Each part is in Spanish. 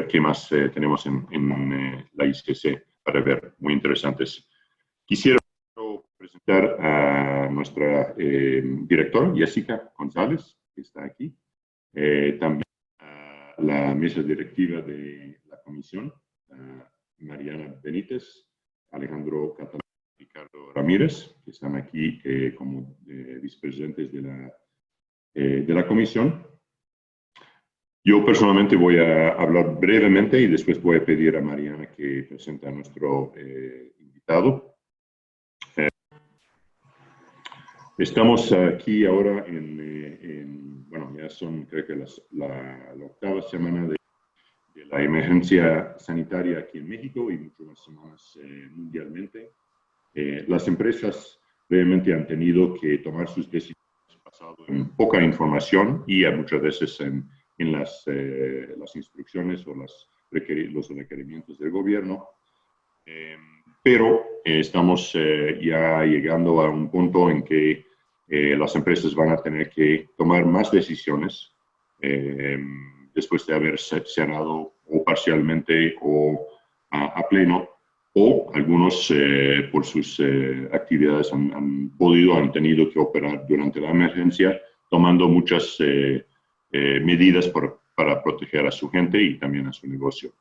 ver qué más tenemos en la ICC para ver, muy interesantes. Quisiera presentar a nuestra directora, Jessica González, que está aquí. También a la mesa directiva de la comisión, Mariana Benítez, Alejandro Catalán y Ricardo Ramírez, que están aquí como vicepresidentes de la comisión. Yo personalmente voy a hablar brevemente y después voy a pedir a Mariana que presente a nuestro invitado. Estamos aquí ahora bueno, ya son creo que la octava semana de la emergencia sanitaria aquí en México y muchas más semanas mundialmente. Las empresas realmente han tenido que tomar sus decisiones basado en poca información y muchas veces en las instrucciones o los requerimientos del gobierno. Pero estamos ya llegando a un punto en que las empresas van a tener que tomar más decisiones después de haber cerrado o parcialmente o a pleno, o algunos por sus actividades han tenido que operar durante la emergencia, tomando muchas medidas para proteger a su gente y también a su negocio.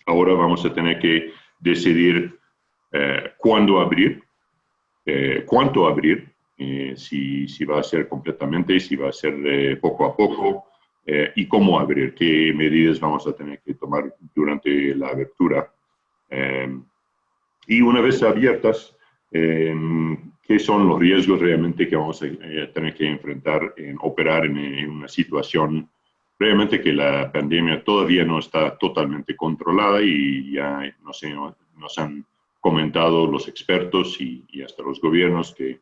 Ahora vamos a tener que decidir cuándo abrir, cuánto abrir, si va a ser completamente, si va a ser poco a poco, y cómo abrir, qué medidas vamos a tener que tomar durante la apertura. Y una vez abiertas, qué son los riesgos realmente que vamos a tener que enfrentar en operar en una situación realmente que la pandemia todavía no está totalmente controlada y ya nos han comentado los expertos y hasta los gobiernos que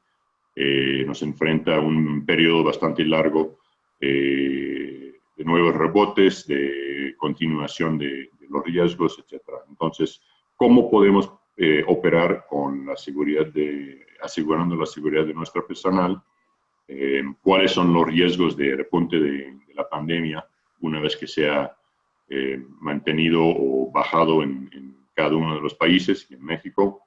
nos enfrenta a un periodo bastante largo de nuevos rebotes, de continuación de los riesgos, etc. Entonces, ¿cómo podemos operar con la seguridad asegurando la seguridad de nuestro personal? ¿Cuáles son los riesgos de repunte de la pandemia una vez que sea mantenido o bajado en cada uno de los países y en México?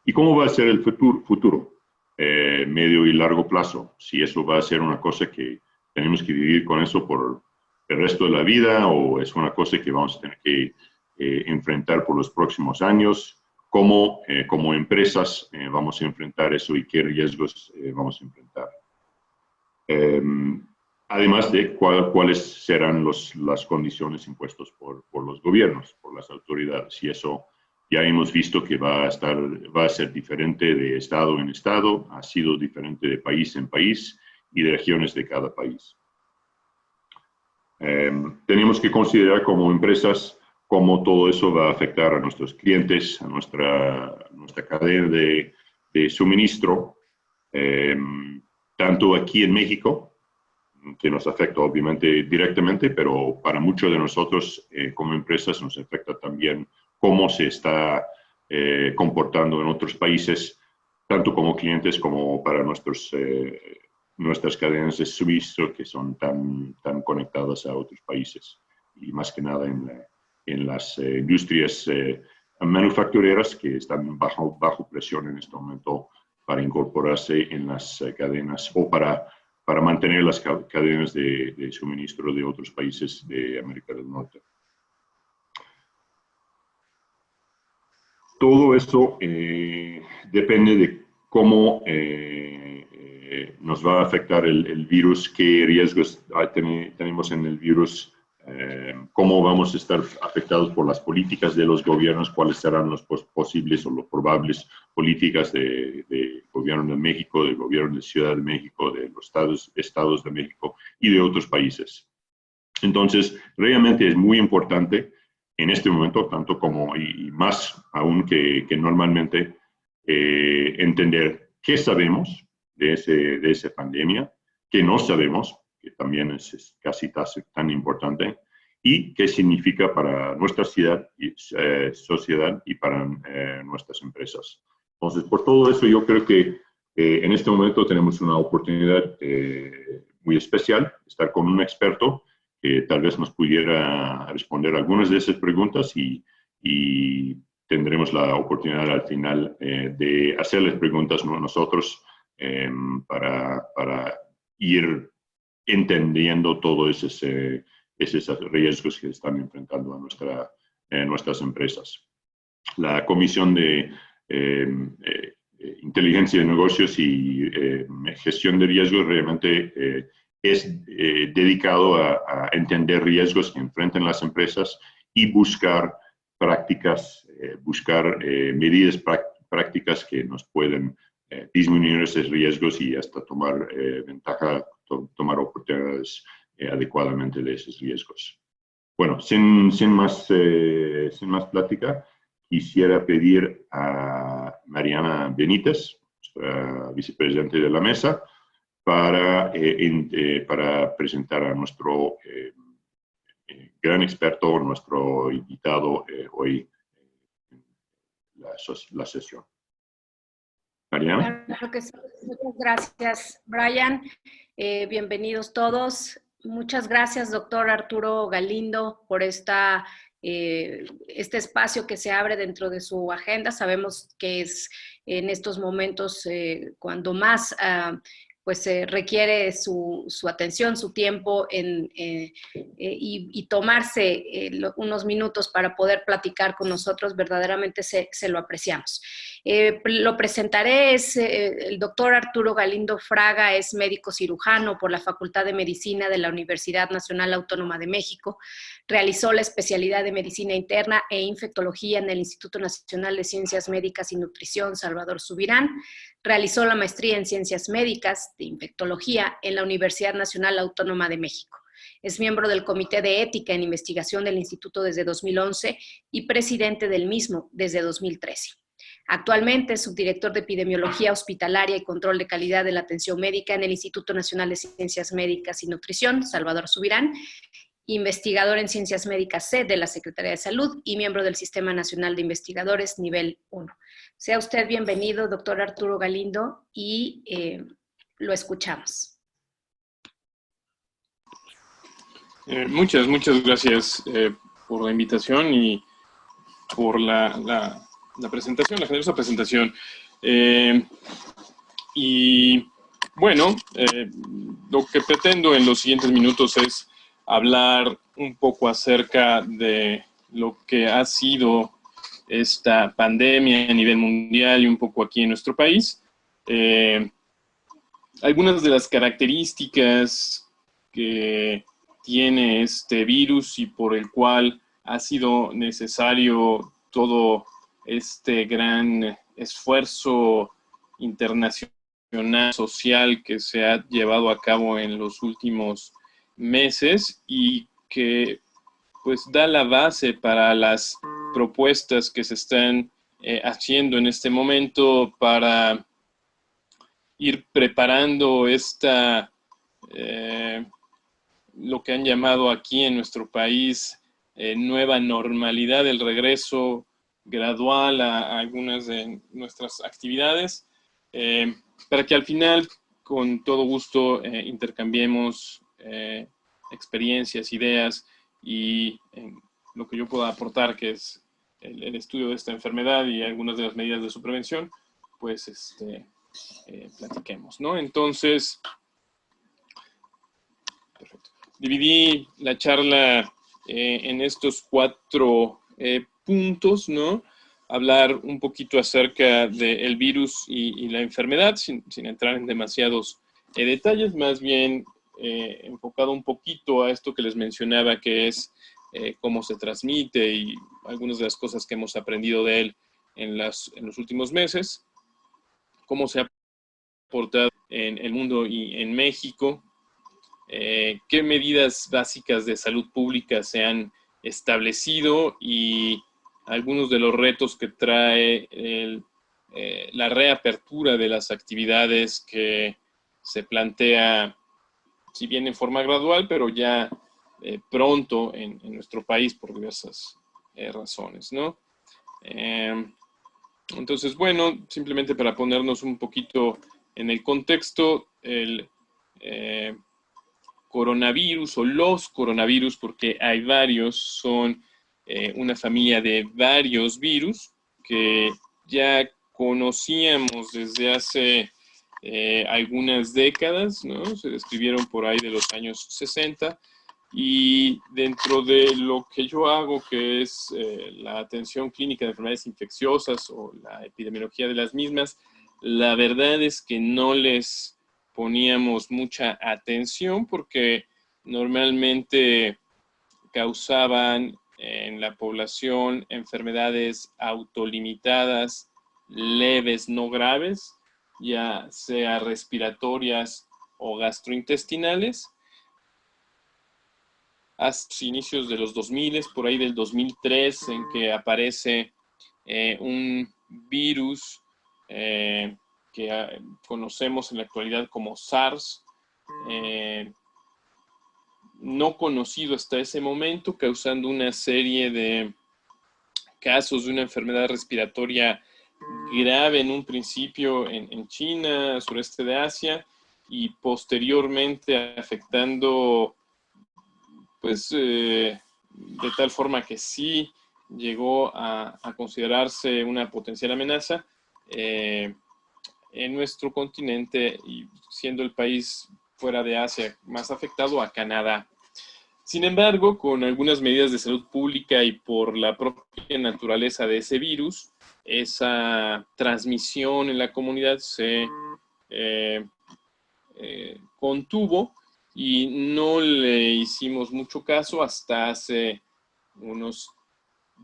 ¿Y cómo va a ser el futuro medio y largo plazo? Si eso va a ser una cosa que tenemos que vivir con eso por el resto de la vida o es una cosa que vamos a tener que enfrentar por los próximos años. ¿Cómo como empresas vamos a enfrentar eso y qué riesgos vamos a enfrentar? Además de cuáles serán las condiciones impuestas por los gobiernos, por las autoridades. Y eso ya hemos visto que va a ser diferente de estado en estado, ha sido diferente de país en país y de regiones de cada país. Tenemos que considerar como empresas cómo todo eso va a afectar a nuestros clientes, a nuestra cadena de suministro, tanto aquí en México, que nos afecta obviamente directamente, pero para muchos de nosotros como empresas nos afecta también cómo se está comportando en otros países, tanto como clientes como para nuestras cadenas de suministro que son tan conectadas a otros países y más que nada en las industrias manufactureras que están bajo presión en este momento para incorporarse en las cadenas o para mantener las cadenas de suministro de otros países de América del Norte. Todo eso depende de cómo nos va a afectar el virus, qué riesgos tenemos en el virus, cómo vamos a estar afectados por las políticas de los gobiernos, cuáles serán los posibles o los probables políticas del gobierno de México, del gobierno de Ciudad de México, de los estados de México y de otros países. Entonces, realmente es muy importante en este momento, tanto como y más aún que normalmente, entender qué sabemos de esa pandemia, qué no sabemos, que también es casi tan importante, y qué significa para nuestra sociedad y para nuestras empresas. Entonces, por todo eso, yo creo que en este momento tenemos una oportunidad muy especial, estar con un experto que tal vez nos pudiera responder algunas de esas preguntas y tendremos la oportunidad al final de hacerles preguntas nosotros para ir entendiendo todos esos riesgos que están enfrentando a nuestras empresas. La Comisión de Inteligencia de Negocios y Gestión de Riesgos realmente es dedicado a entender riesgos que enfrentan las empresas y buscar prácticas, medidas prácticas que nos pueden disminuir esos riesgos y hasta tomar ventaja, tomar oportunidades adecuadamente de esos riesgos. Bueno, sin más plática, quisiera pedir a Mariana Benítez, nuestra vicepresidente de la mesa, para presentar a nuestro gran experto, nuestro invitado hoy en la sesión. Mariana. Claro que sí. Muchas gracias, Brian. Bienvenidos todos. Muchas gracias, doctor Arturo Galindo, por este espacio que se abre dentro de su agenda. Sabemos que es en estos momentos cuando más pues requiere su atención, su tiempo y tomarse unos minutos para poder platicar con nosotros, verdaderamente se lo apreciamos. Lo presentaré, es el doctor Arturo Galindo Fraga, es médico cirujano por la Facultad de Medicina de la Universidad Nacional Autónoma de México, realizó la especialidad de Medicina Interna e Infectología en el Instituto Nacional de Ciencias Médicas y Nutrición Salvador Subirán, realizó la maestría en Ciencias Médicas de Infectología en la Universidad Nacional Autónoma de México. Es miembro del Comité de Ética en Investigación del Instituto desde 2011 y presidente del mismo desde 2013. Actualmente es subdirector de Epidemiología Hospitalaria y Control de Calidad de la Atención Médica en el Instituto Nacional de Ciencias Médicas y Nutrición, Salvador Subirán, investigador en Ciencias Médicas C de la Secretaría de Salud y miembro del Sistema Nacional de Investigadores Nivel 1. Sea usted bienvenido, doctor Arturo Galindo, y lo escuchamos. Muchas gracias por la invitación y por la presentación, la generosa presentación. Y bueno, lo que pretendo en los siguientes minutos es hablar un poco acerca de lo que ha sido esta pandemia a nivel mundial y un poco aquí en nuestro país. Algunas de las características que tiene este virus y por el cual ha sido necesario todo este gran esfuerzo internacional, social que se ha llevado a cabo en los últimos meses y que pues da la base para las propuestas que se están haciendo en este momento para ir preparando lo que han llamado aquí en nuestro país nueva normalidad, el regreso gradual a algunas de nuestras actividades, para que al final, con todo gusto, intercambiemos experiencias, ideas y lo que yo pueda aportar, que es el estudio de esta enfermedad y algunas de las medidas de su prevención, pues platiquemos, ¿no? Entonces, perfecto. Dividí la charla en estos 4 puntos, ¿no? Hablar un poquito acerca del virus y la enfermedad, sin entrar en demasiados detalles, más bien enfocado un poquito a esto que les mencionaba, que es cómo se transmite y algunas de las cosas que hemos aprendido de él en los últimos meses, cómo se ha portado en el mundo y en México, qué medidas básicas de salud pública se han establecido y algunos de los retos que trae la reapertura de las actividades que se plantea, si bien en forma gradual, pero ya pronto en nuestro país por diversas razones, ¿no? Entonces, bueno, simplemente para ponernos un poquito en el contexto, coronavirus o los coronavirus, porque hay varios, son una familia de varios virus que ya conocíamos desde hace algunas décadas, ¿no? Se describieron por ahí de los años 60, y dentro de lo que yo hago, que es la atención clínica de enfermedades infecciosas o la epidemiología de las mismas, la verdad es que no les poníamos mucha atención porque normalmente causaban en la población enfermedades autolimitadas, leves, no graves, ya sea respiratorias o gastrointestinales. Hasta los inicios de los 2000, por ahí del 2003, en que aparece un virus que conocemos en la actualidad como SARS, no conocido hasta ese momento, causando una serie de casos de una enfermedad respiratoria grave en un principio en China, sureste de Asia, y posteriormente afectando, pues, de tal forma que sí llegó a considerarse una potencial amenaza en nuestro continente, y siendo el país fuera de Asia más afectado, a Canadá. Sin embargo, con algunas medidas de salud pública y por la propia naturaleza de ese virus, esa transmisión en la comunidad se contuvo y no le hicimos mucho caso hasta hace unos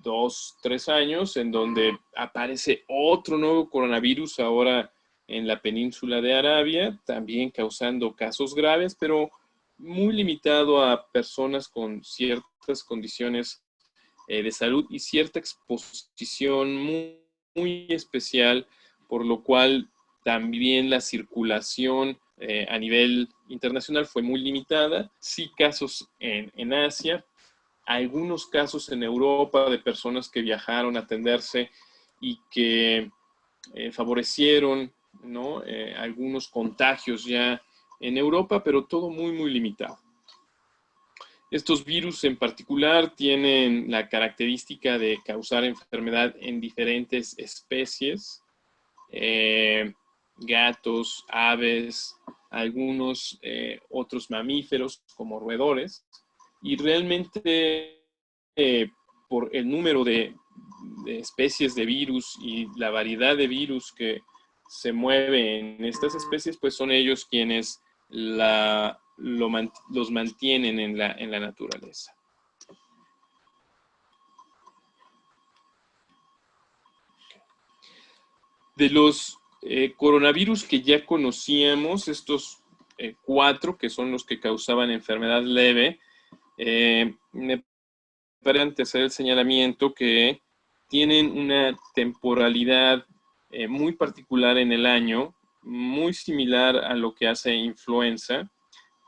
2, 3 años, en donde aparece otro nuevo coronavirus ahora en la península de Arabia, también causando casos graves, pero muy limitado a personas con ciertas condiciones de salud y cierta exposición muy especial, por lo cual también la circulación a nivel internacional fue muy limitada. Sí, casos en Asia, algunos casos en Europa de personas que viajaron a atenderse y que favorecieron, ¿no? Algunos contagios ya en Europa, pero todo muy limitado. Estos virus en particular tienen la característica de causar enfermedad en diferentes especies, gatos, aves, algunos otros mamíferos como roedores, y realmente por el número de especies de virus y la variedad de virus que se mueve en estas especies, pues son ellos quienes los mantienen en la naturaleza. De los coronavirus que ya conocíamos, estos 4 que son los que causaban enfermedad leve, me parece hacer el señalamiento que tienen una temporalidad muy particular en el año, muy similar a lo que hace influenza,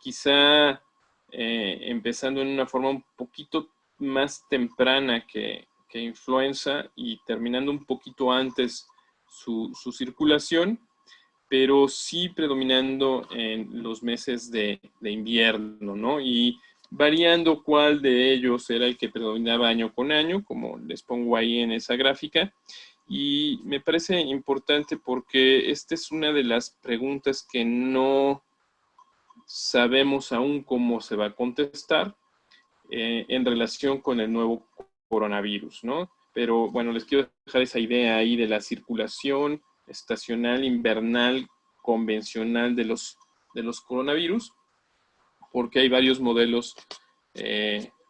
quizá empezando en una forma un poquito más temprana que influenza y terminando un poquito antes su circulación, pero sí predominando en los meses de invierno, ¿no? Y variando cuál de ellos era el que predominaba año con año, como les pongo ahí en esa gráfica. Y me parece importante porque esta es una de las preguntas que no sabemos aún cómo se va a contestar en relación con el nuevo coronavirus, ¿no? Pero bueno, les quiero dejar esa idea ahí de la circulación estacional, invernal, convencional de los coronavirus, porque hay varios modelos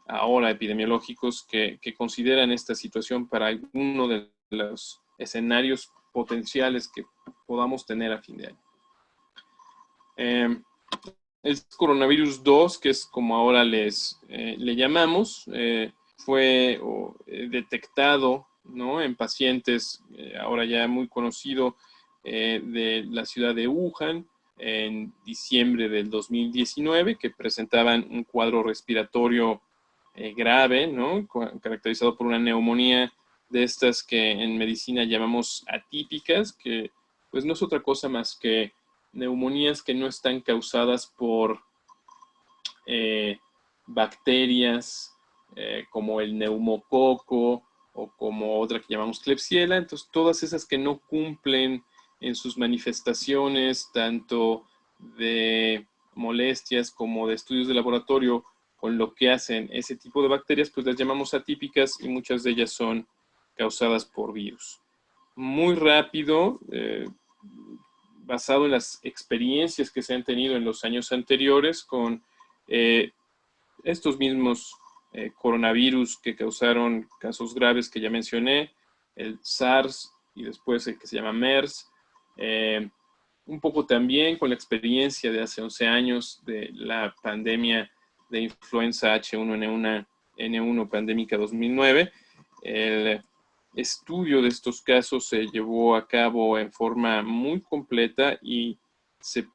ahora epidemiológicos que consideran esta situación para alguno de los escenarios potenciales que podamos tener a fin de año. El coronavirus 2, que es como ahora le llamamos, fue detectado, ¿no?, en pacientes ahora ya muy conocido de la ciudad de Wuhan en diciembre del 2019, que presentaban un cuadro respiratorio grave, ¿no?, caracterizado por una neumonía de estas que en medicina llamamos atípicas, que pues no es otra cosa más que neumonías que no están causadas por bacterias como el neumococo o como otra que llamamos Klebsiella. Entonces, todas esas que no cumplen en sus manifestaciones, tanto de molestias como de estudios de laboratorio, con lo que hacen ese tipo de bacterias, pues las llamamos atípicas y muchas de ellas son causadas por virus. Muy rápido, basado en las experiencias que se han tenido en los años anteriores con estos mismos coronavirus que causaron casos graves que ya mencioné, el SARS y después el que se llama MERS, un poco también con la experiencia de hace 11 años de la pandemia de influenza H1N1 pandémica 2009. El estudio de estos casos se llevó a cabo en forma muy completa y se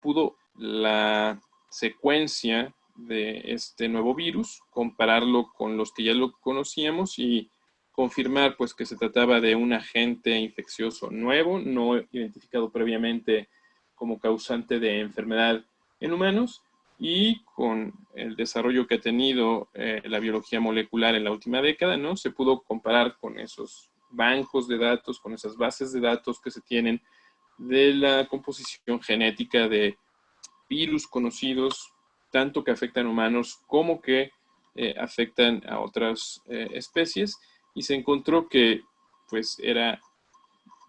pudo la secuencia de este nuevo virus, compararlo con los que ya lo conocíamos y confirmar pues que se trataba de un agente infeccioso nuevo, no identificado previamente como causante de enfermedad en humanos, y con el desarrollo que ha tenido la biología molecular en la última década, ¿no? Se pudo comparar con esos bancos de datos, con esas bases de datos que se tienen de la composición genética de virus conocidos, tanto que afectan humanos como que afectan a otras especies, y se encontró que pues era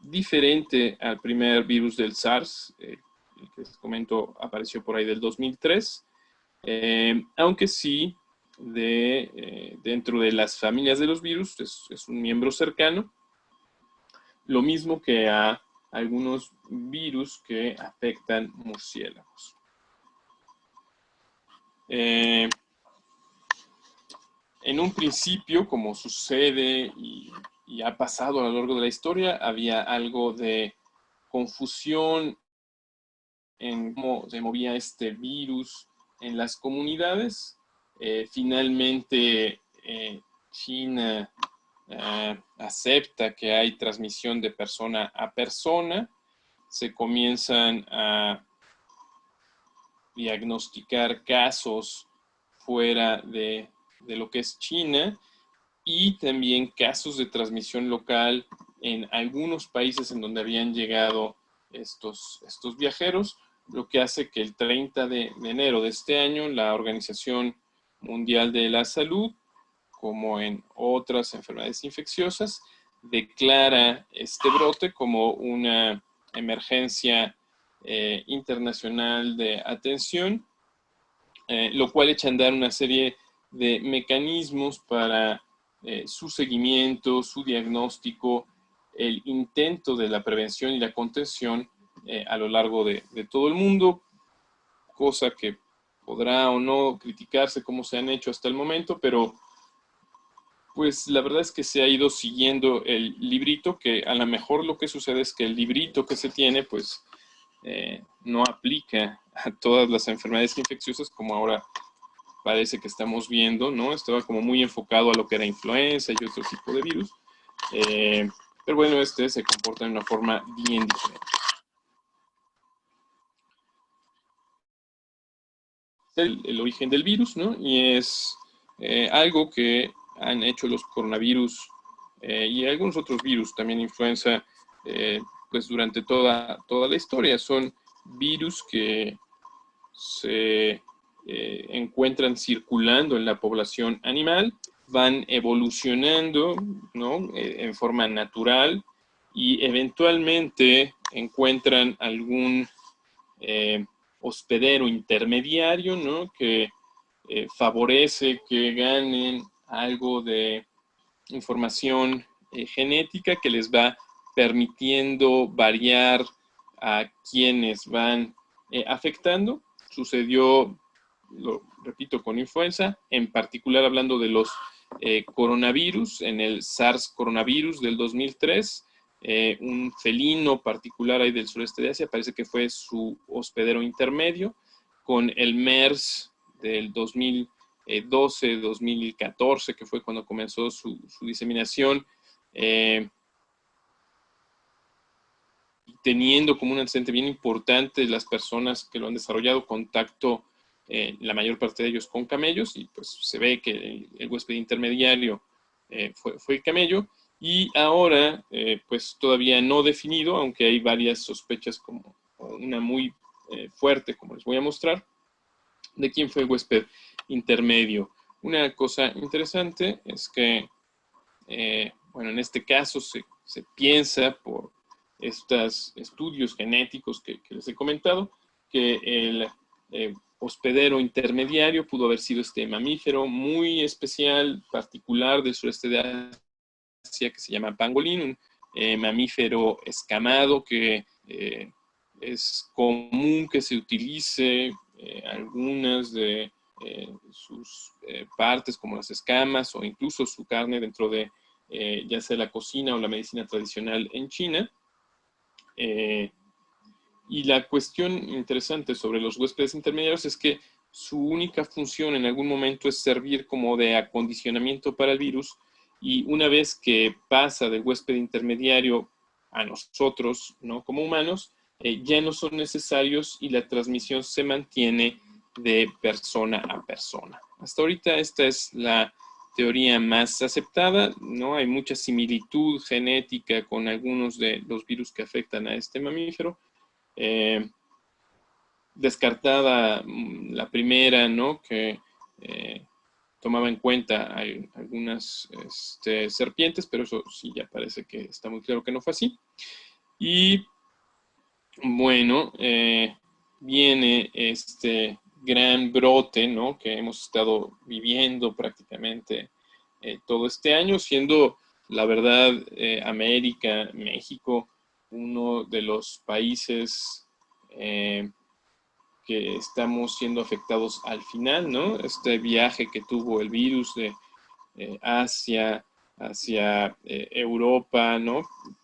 diferente al primer virus del SARS, el que les comento apareció por ahí del 2003, aunque sí dentro de las familias de los virus es un miembro cercano, lo mismo que a algunos virus que afectan murciélagos. En un principio, como sucede y ha pasado a lo largo de la historia, había algo de confusión en cómo se movía este virus en las comunidades. Finalmente, China acepta que hay transmisión de persona a persona. Se comienzan a diagnosticar casos fuera de lo que es China, y también casos de transmisión local en algunos países en donde habían llegado estos viajeros, lo que hace que el 30 de enero de este año la Organización Mundial de la Salud, como en otras enfermedades infecciosas, declara este brote como una emergencia internacional de atención, lo cual echa a andar una serie de mecanismos para su seguimiento, su diagnóstico, el intento de la prevención y la contención a lo largo de todo el mundo, cosa que podrá o no criticarse como se han hecho hasta el momento, pero pues la verdad es que se ha ido siguiendo el librito, que a lo mejor lo que sucede es que el librito que se tiene pues no aplica a todas las enfermedades infecciosas como ahora parece que estamos viendo, ¿no? Estaba como muy enfocado a lo que era influenza y otro tipo de virus, pero bueno, este se comporta de una forma bien diferente. El origen del virus, ¿no? Y es algo que han hecho los coronavirus y algunos otros virus, también influenza, pues durante toda la historia. Son virus que se encuentran circulando en la población animal, van evolucionando, ¿no? En forma natural, y eventualmente encuentran algún hospedero intermediario, ¿no? Que favorece que ganen algo de información genética que les va permitiendo variar a quienes van afectando. Sucedió, lo repito, con influenza, en particular hablando de los coronavirus, en el SARS coronavirus del 2003, un felino particular ahí del sureste de Asia, parece que fue su hospedero intermedio, con el MERS del 2012, 2014, que fue cuando comenzó su diseminación, teniendo como un antecedente bien importante las personas que lo han desarrollado contacto la mayor parte de ellos con camellos, y pues se ve que el huésped intermediario fue el camello, y ahora pues todavía no definido, aunque hay varias sospechas, como una muy fuerte, como les voy a mostrar, de quién fue el huésped intermedio. Una cosa interesante es que, bueno, en este caso se piensa, por estos estudios genéticos que les he comentado, que el hospedero intermediario pudo haber sido este mamífero muy especial, particular del sureste de Asia, que se llama pangolín, un mamífero escamado que es común que se utilice algunas de sus partes, como las escamas, o incluso su carne dentro de ya sea la cocina o la medicina tradicional en China. Y la cuestión interesante sobre los huéspedes intermediarios es que su única función en algún momento es servir como de acondicionamiento para el virus, y una vez que pasa del huésped intermediario a nosotros, ¿no?, como humanos, ya no son necesarios y la transmisión se mantiene de persona a persona. Hasta ahorita esta es la teoría más aceptada, ¿no? Hay mucha similitud genética con algunos de los virus que afectan a este mamífero. Descartada la primera, ¿no?, que tomaba en cuenta algunas serpientes, pero eso sí ya parece que está muy claro que no fue así. Y bueno, viene este gran brote, ¿no?, que hemos estado viviendo prácticamente todo este año, siendo la verdad América, México, uno de los países que estamos siendo afectados al final, ¿no? Este viaje que tuvo el virus de Asia hacia Europa, ¿no?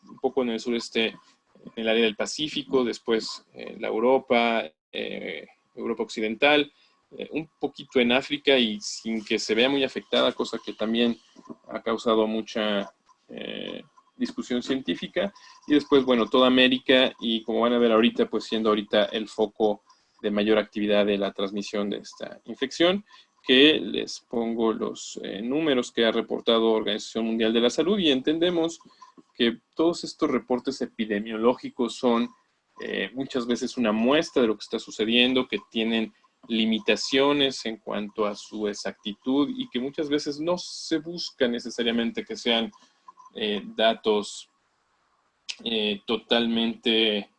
Un poco en el sureste, en el área del Pacífico, después la Europa, Europa occidental, un poquito en África, y sin que se vea muy afectada, cosa que también ha causado mucha discusión científica. Y después, bueno, toda América, y como van a ver ahorita, pues siendo ahorita el foco de mayor actividad de la transmisión de esta infección, que les pongo los números que ha reportado Organización Mundial de la Salud, y entendemos que todos estos reportes epidemiológicos son muchas veces una muestra de lo que está sucediendo, que tienen limitaciones en cuanto a su exactitud, y que muchas veces no se busca necesariamente que sean datos totalmente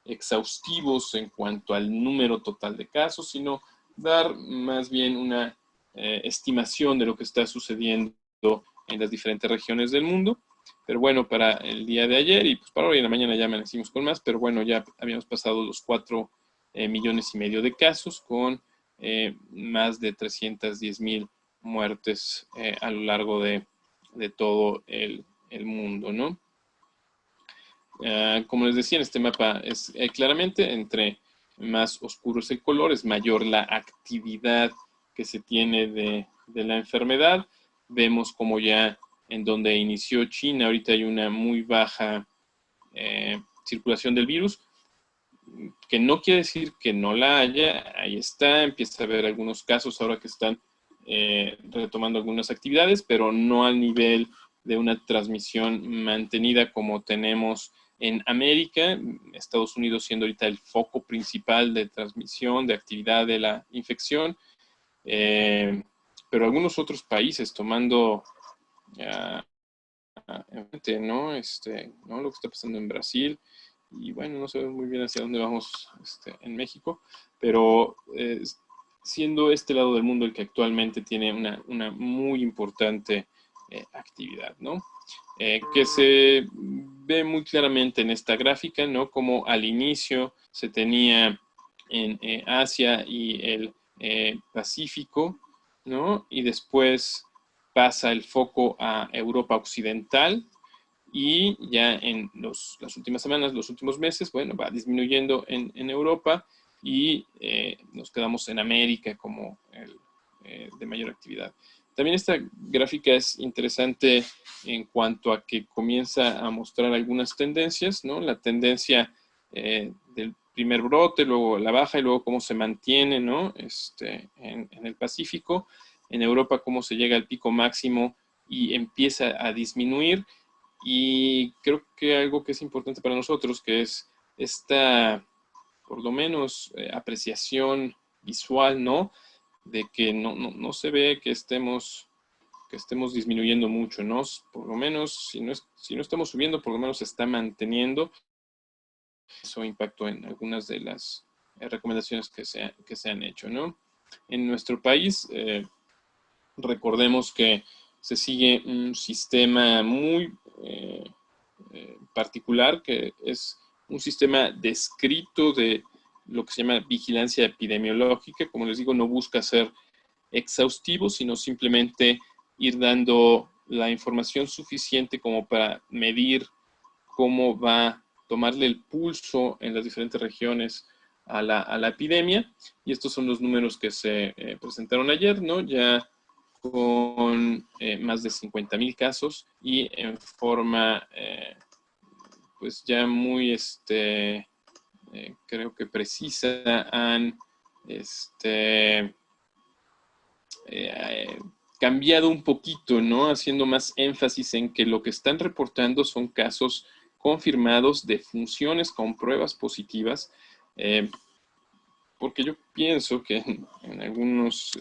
exhaustivos en cuanto al número total de casos, sino dar más bien una estimación de lo que está sucediendo en las diferentes regiones del mundo. Pero bueno, para el día de ayer, y pues para hoy en la mañana ya amanecimos con más, pero bueno, ya habíamos pasado los 4,5 millones de casos, con más de 310,000 muertes a lo largo de todo el mundo, ¿no? Como les decía, en este mapa es claramente, entre más oscuro es el color, es mayor la actividad que se tiene de la enfermedad. Vemos como ya en donde inició China, ahorita hay una muy baja circulación del virus, que no quiere decir que no la haya, ahí está, empieza a haber algunos casos ahora que están retomando algunas actividades, pero no al nivel de una transmisión mantenida como tenemos en América, Estados Unidos siendo ahorita el foco principal de transmisión, de actividad de la infección, pero algunos otros países tomando ¿no? ¿no? Lo que está pasando en Brasil, y bueno, no sabemos muy bien hacia dónde vamos en México, pero siendo este lado del mundo el que actualmente tiene una muy importante actividad, ¿no? Que se ve muy claramente en esta gráfica, ¿no? Como al inicio se tenía en Asia y el Pacífico, ¿no? Y después pasa el foco a Europa Occidental, y ya en las últimas semanas, los últimos meses, bueno, va disminuyendo en Europa, y nos quedamos en América como el de mayor actividad. También esta gráfica es interesante en cuanto a que comienza a mostrar algunas tendencias, ¿no? La tendencia del primer brote, luego la baja y luego cómo se mantiene, ¿no? En el Pacífico. En Europa cómo se llega al pico máximo y empieza a disminuir. Y creo que algo que es importante para nosotros, que es esta, por lo menos, apreciación visual, ¿no? De que no se ve que estemos disminuyendo mucho, ¿no? Por lo menos, si no estamos subiendo, por lo menos se está manteniendo. Eso impactó en algunas de las recomendaciones que se han hecho, ¿no? En nuestro país, recordemos que se sigue un sistema muy particular, que es un sistema descrito de lo que se llama vigilancia epidemiológica. Como les digo, no busca ser exhaustivo, sino simplemente ir dando la información suficiente como para medir cómo va, tomarle el pulso en las diferentes regiones a la epidemia. Y estos son los números que se presentaron ayer, ¿no? Ya con más de 50,000 casos y en forma, pues ya muy, creo que precisa, han cambiado un poquito, ¿no? Haciendo más énfasis en que lo que están reportando son casos confirmados de funciones con pruebas positivas, porque yo pienso que en algunas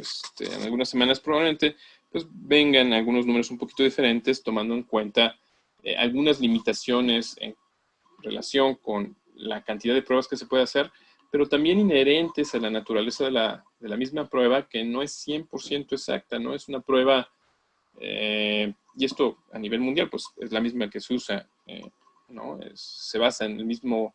semanas probablemente pues vengan algunos números un poquito diferentes, tomando en cuenta algunas limitaciones en relación con la cantidad de pruebas que se puede hacer, pero también inherentes a la naturaleza de la misma prueba, que no es 100% exacta, ¿no? Es una prueba, y esto a nivel mundial, pues es la misma que se usa, ¿no? Se basa en el mismo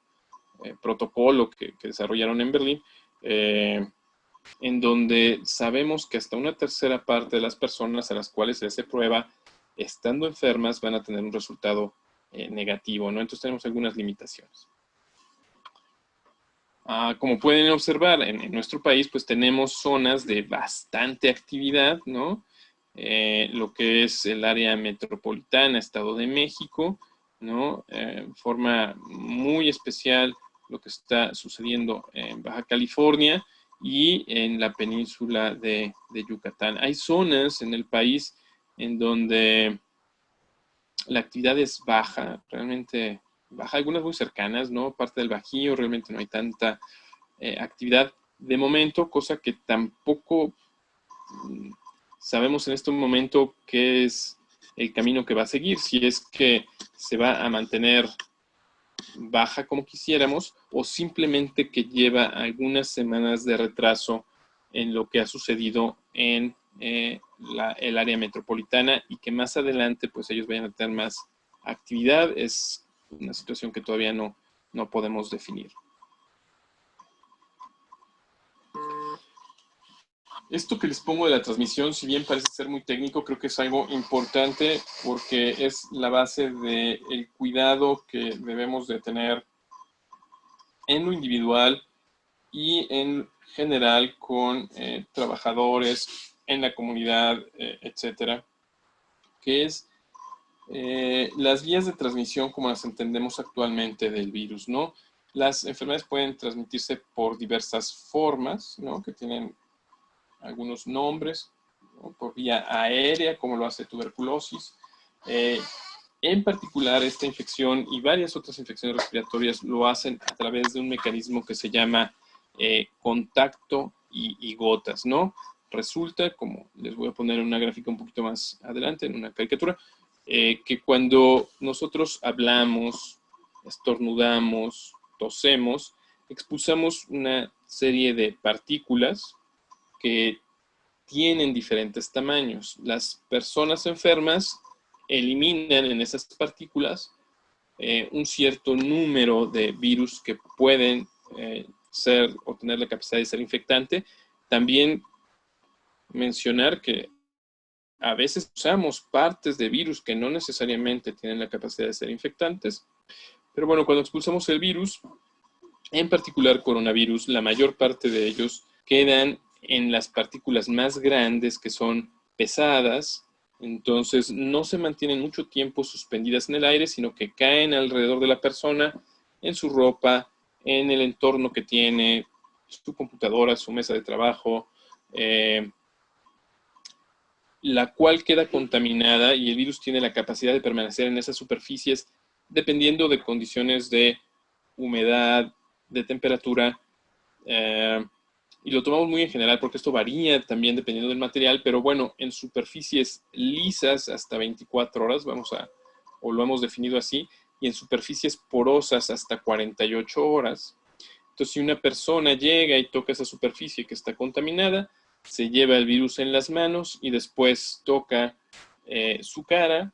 protocolo que desarrollaron en Berlín, en donde sabemos que hasta una tercera parte de las personas a las cuales se hace prueba, estando enfermas, van a tener un resultado negativo, ¿no? Entonces tenemos algunas limitaciones. Como pueden observar, en nuestro país, pues tenemos zonas de bastante actividad, ¿no? Lo que es el área metropolitana, Estado de México, ¿no? En forma muy especial lo que está sucediendo en Baja California y en la península de Yucatán. Hay zonas en el país en donde la actividad es baja, realmente baja, algunas muy cercanas, ¿no? Parte del Bajío realmente no hay tanta actividad de momento, cosa que tampoco sabemos en este momento qué es el camino que va a seguir, si es que se va a mantener baja como quisiéramos o simplemente que lleva algunas semanas de retraso en lo que ha sucedido en el área metropolitana y que más adelante pues ellos vayan a tener más actividad. Es una situación que todavía no podemos definir. Esto que les pongo de la transmisión, si bien parece ser muy técnico, creo que es algo importante porque es la base del cuidado que debemos de tener en lo individual y en general con trabajadores en la comunidad, etcétera, que es las vías de transmisión como las entendemos actualmente del virus, ¿no? Las enfermedades pueden transmitirse por diversas formas, ¿no? Que tienen algunos nombres, ¿no? Por vía aérea, como lo hace tuberculosis. En particular, esta infección y varias otras infecciones respiratorias lo hacen a través de un mecanismo que se llama contacto y gotas, ¿no? Resulta, como les voy a poner en una gráfica un poquito más adelante, en una caricatura, que cuando nosotros hablamos, estornudamos, tosemos, expulsamos una serie de partículas que tienen diferentes tamaños. Las personas enfermas eliminan en esas partículas un cierto número de virus que pueden ser o tener la capacidad de ser infectante. También mencionar que a veces usamos partes de virus que no necesariamente tienen la capacidad de ser infectantes. Pero bueno, cuando expulsamos el virus, en particular coronavirus, la mayor parte de ellos quedan en las partículas más grandes, que son pesadas. Entonces no se mantienen mucho tiempo suspendidas en el aire, sino que caen alrededor de la persona, en su ropa, en el entorno que tiene, su computadora, su mesa de trabajo, la cual queda contaminada y el virus tiene la capacidad de permanecer en esas superficies dependiendo de condiciones de humedad, de temperatura, y lo tomamos muy en general porque esto varía también dependiendo del material, pero bueno, en superficies lisas hasta 24 horas, o lo hemos definido así, y en superficies porosas hasta 48 horas. Entonces, si una persona llega y toca esa superficie que está contaminada, se lleva el virus en las manos y después toca su cara,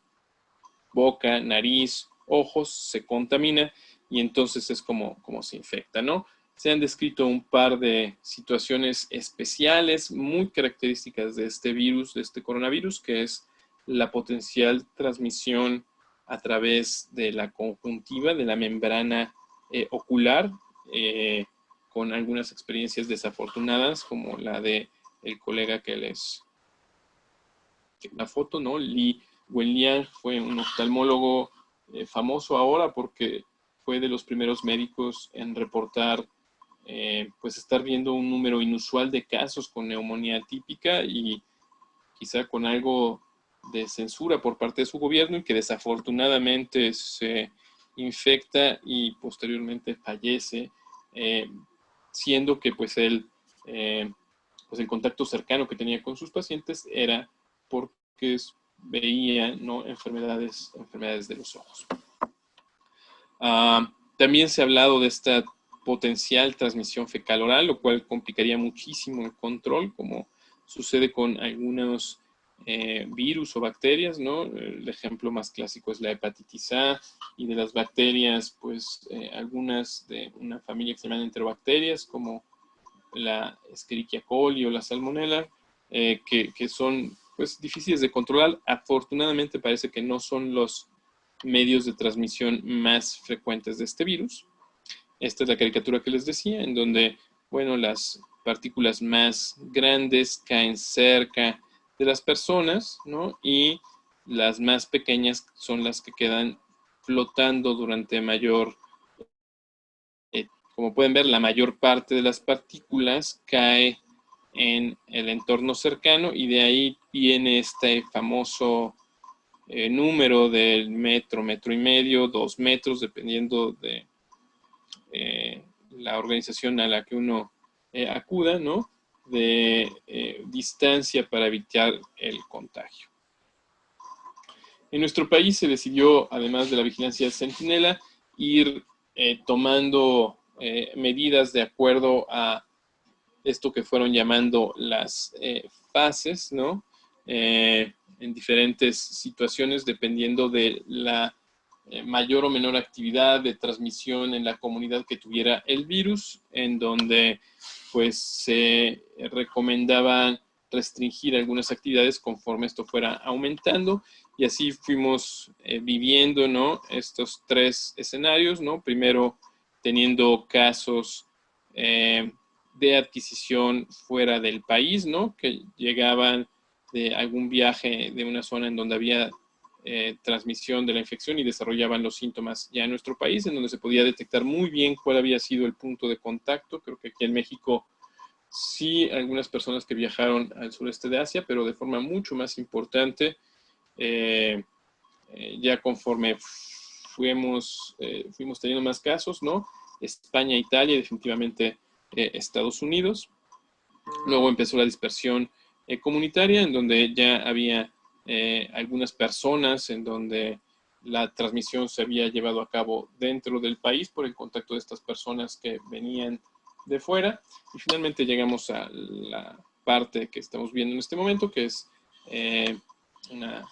boca, nariz, ojos, se contamina y entonces es como se infecta, ¿no? Se han descrito un par de situaciones especiales muy características de este virus, de este coronavirus, que es la potencial transmisión a través de la conjuntiva, de la membrana ocular, con algunas experiencias desafortunadas, como la de el colega que les... La foto, ¿no? Li Wenliang fue un oftalmólogo famoso ahora porque fue de los primeros médicos en reportar pues estar viendo un número inusual de casos con neumonía atípica y quizá con algo de censura por parte de su gobierno y que desafortunadamente se infecta y posteriormente fallece, siendo que pues él pues el contacto cercano que tenía con sus pacientes era porque veía, ¿no?, enfermedades de los ojos. También se ha hablado de esta potencial transmisión fecal oral, lo cual complicaría muchísimo el control, como sucede con algunos virus o bacterias, ¿no? El ejemplo más clásico es la hepatitis A, y de las bacterias, pues algunas de una familia que se llaman enterobacterias, como la Escherichia coli o la Salmonella, que son pues difíciles de controlar. Afortunadamente parece que no son los medios de transmisión más frecuentes de este virus. Esta es la caricatura que les decía, en donde, bueno, las partículas más grandes caen cerca de las personas, ¿no? Y las más pequeñas son las que quedan flotando durante mayor... como pueden ver, la mayor parte de las partículas cae en el entorno cercano y de ahí viene este famoso número del metro, metro y medio, 2 metros, dependiendo de la organización a la que uno acuda, ¿no?, de distancia para evitar el contagio. En nuestro país se decidió, además de la vigilancia de Centinela, ir tomando medidas de acuerdo a esto que fueron llamando las fases, ¿no?, en diferentes situaciones dependiendo de la mayor o menor actividad de transmisión en la comunidad que tuviera el virus, en donde pues se recomendaba restringir algunas actividades conforme esto fuera aumentando, y así fuimos viviendo, ¿no?, estos 3 escenarios, ¿no? Primero teniendo casos de adquisición fuera del país, ¿no?, que llegaban de algún viaje de una zona en donde había transmisión de la infección y desarrollaban los síntomas ya en nuestro país, en donde se podía detectar muy bien cuál había sido el punto de contacto. Creo que aquí en México sí, algunas personas que viajaron al sureste de Asia, pero de forma mucho más importante, ya conforme fuimos teniendo más casos, ¿no? España, Italia, definitivamente Estados Unidos. Luego empezó la dispersión comunitaria, en donde ya había algunas personas en donde la transmisión se había llevado a cabo dentro del país por el contacto de estas personas que venían de fuera. Y finalmente llegamos a la parte que estamos viendo en este momento, que es una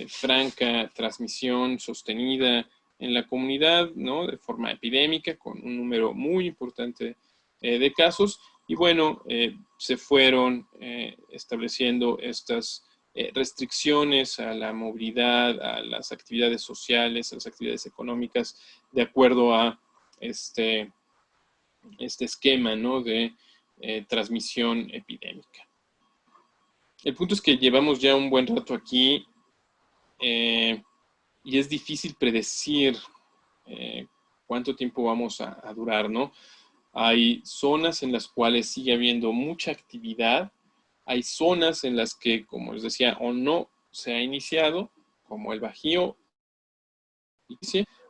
franca transmisión sostenida en la comunidad, ¿no?, de forma epidémica, con un número muy importante de casos. Y bueno, se fueron estableciendo estas restricciones a la movilidad, a las actividades sociales, a las actividades económicas, de acuerdo a este esquema, ¿no?, de transmisión epidémica. El punto es que llevamos ya un buen rato aquí y es difícil predecir cuánto tiempo vamos a durar, ¿no? Hay zonas en las cuales sigue habiendo mucha actividad. Hay zonas en las que, como les decía, o no se ha iniciado, como el Bajío,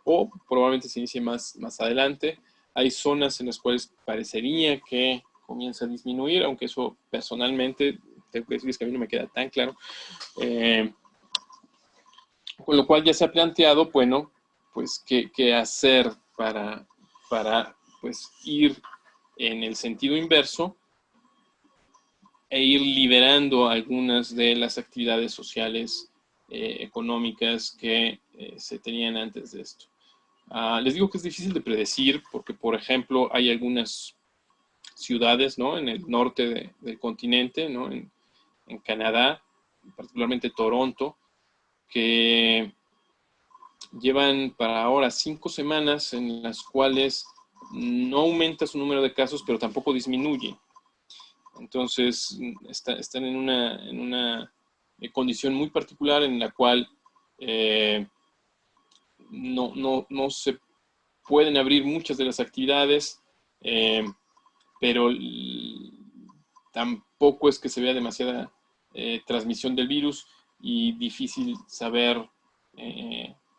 o probablemente se inicie más adelante. Hay zonas en las cuales parecería que comienza a disminuir, aunque eso personalmente, tengo que decirles que a mí no me queda tan claro. Con lo cual ya se ha planteado, bueno, pues qué hacer para pues ir en el sentido inverso e ir liberando algunas de las actividades sociales, económicas que se tenían antes de esto. Les digo que es difícil de predecir porque, por ejemplo, hay algunas ciudades, ¿no?, en el norte del continente, ¿no?, en Canadá, particularmente Toronto, que llevan para ahora 5 semanas en las cuales no aumenta su número de casos, pero tampoco disminuye. Entonces, están en una condición muy particular en la cual no se pueden abrir muchas de las actividades, pero tampoco es que se vea demasiada transmisión del virus y difícil saber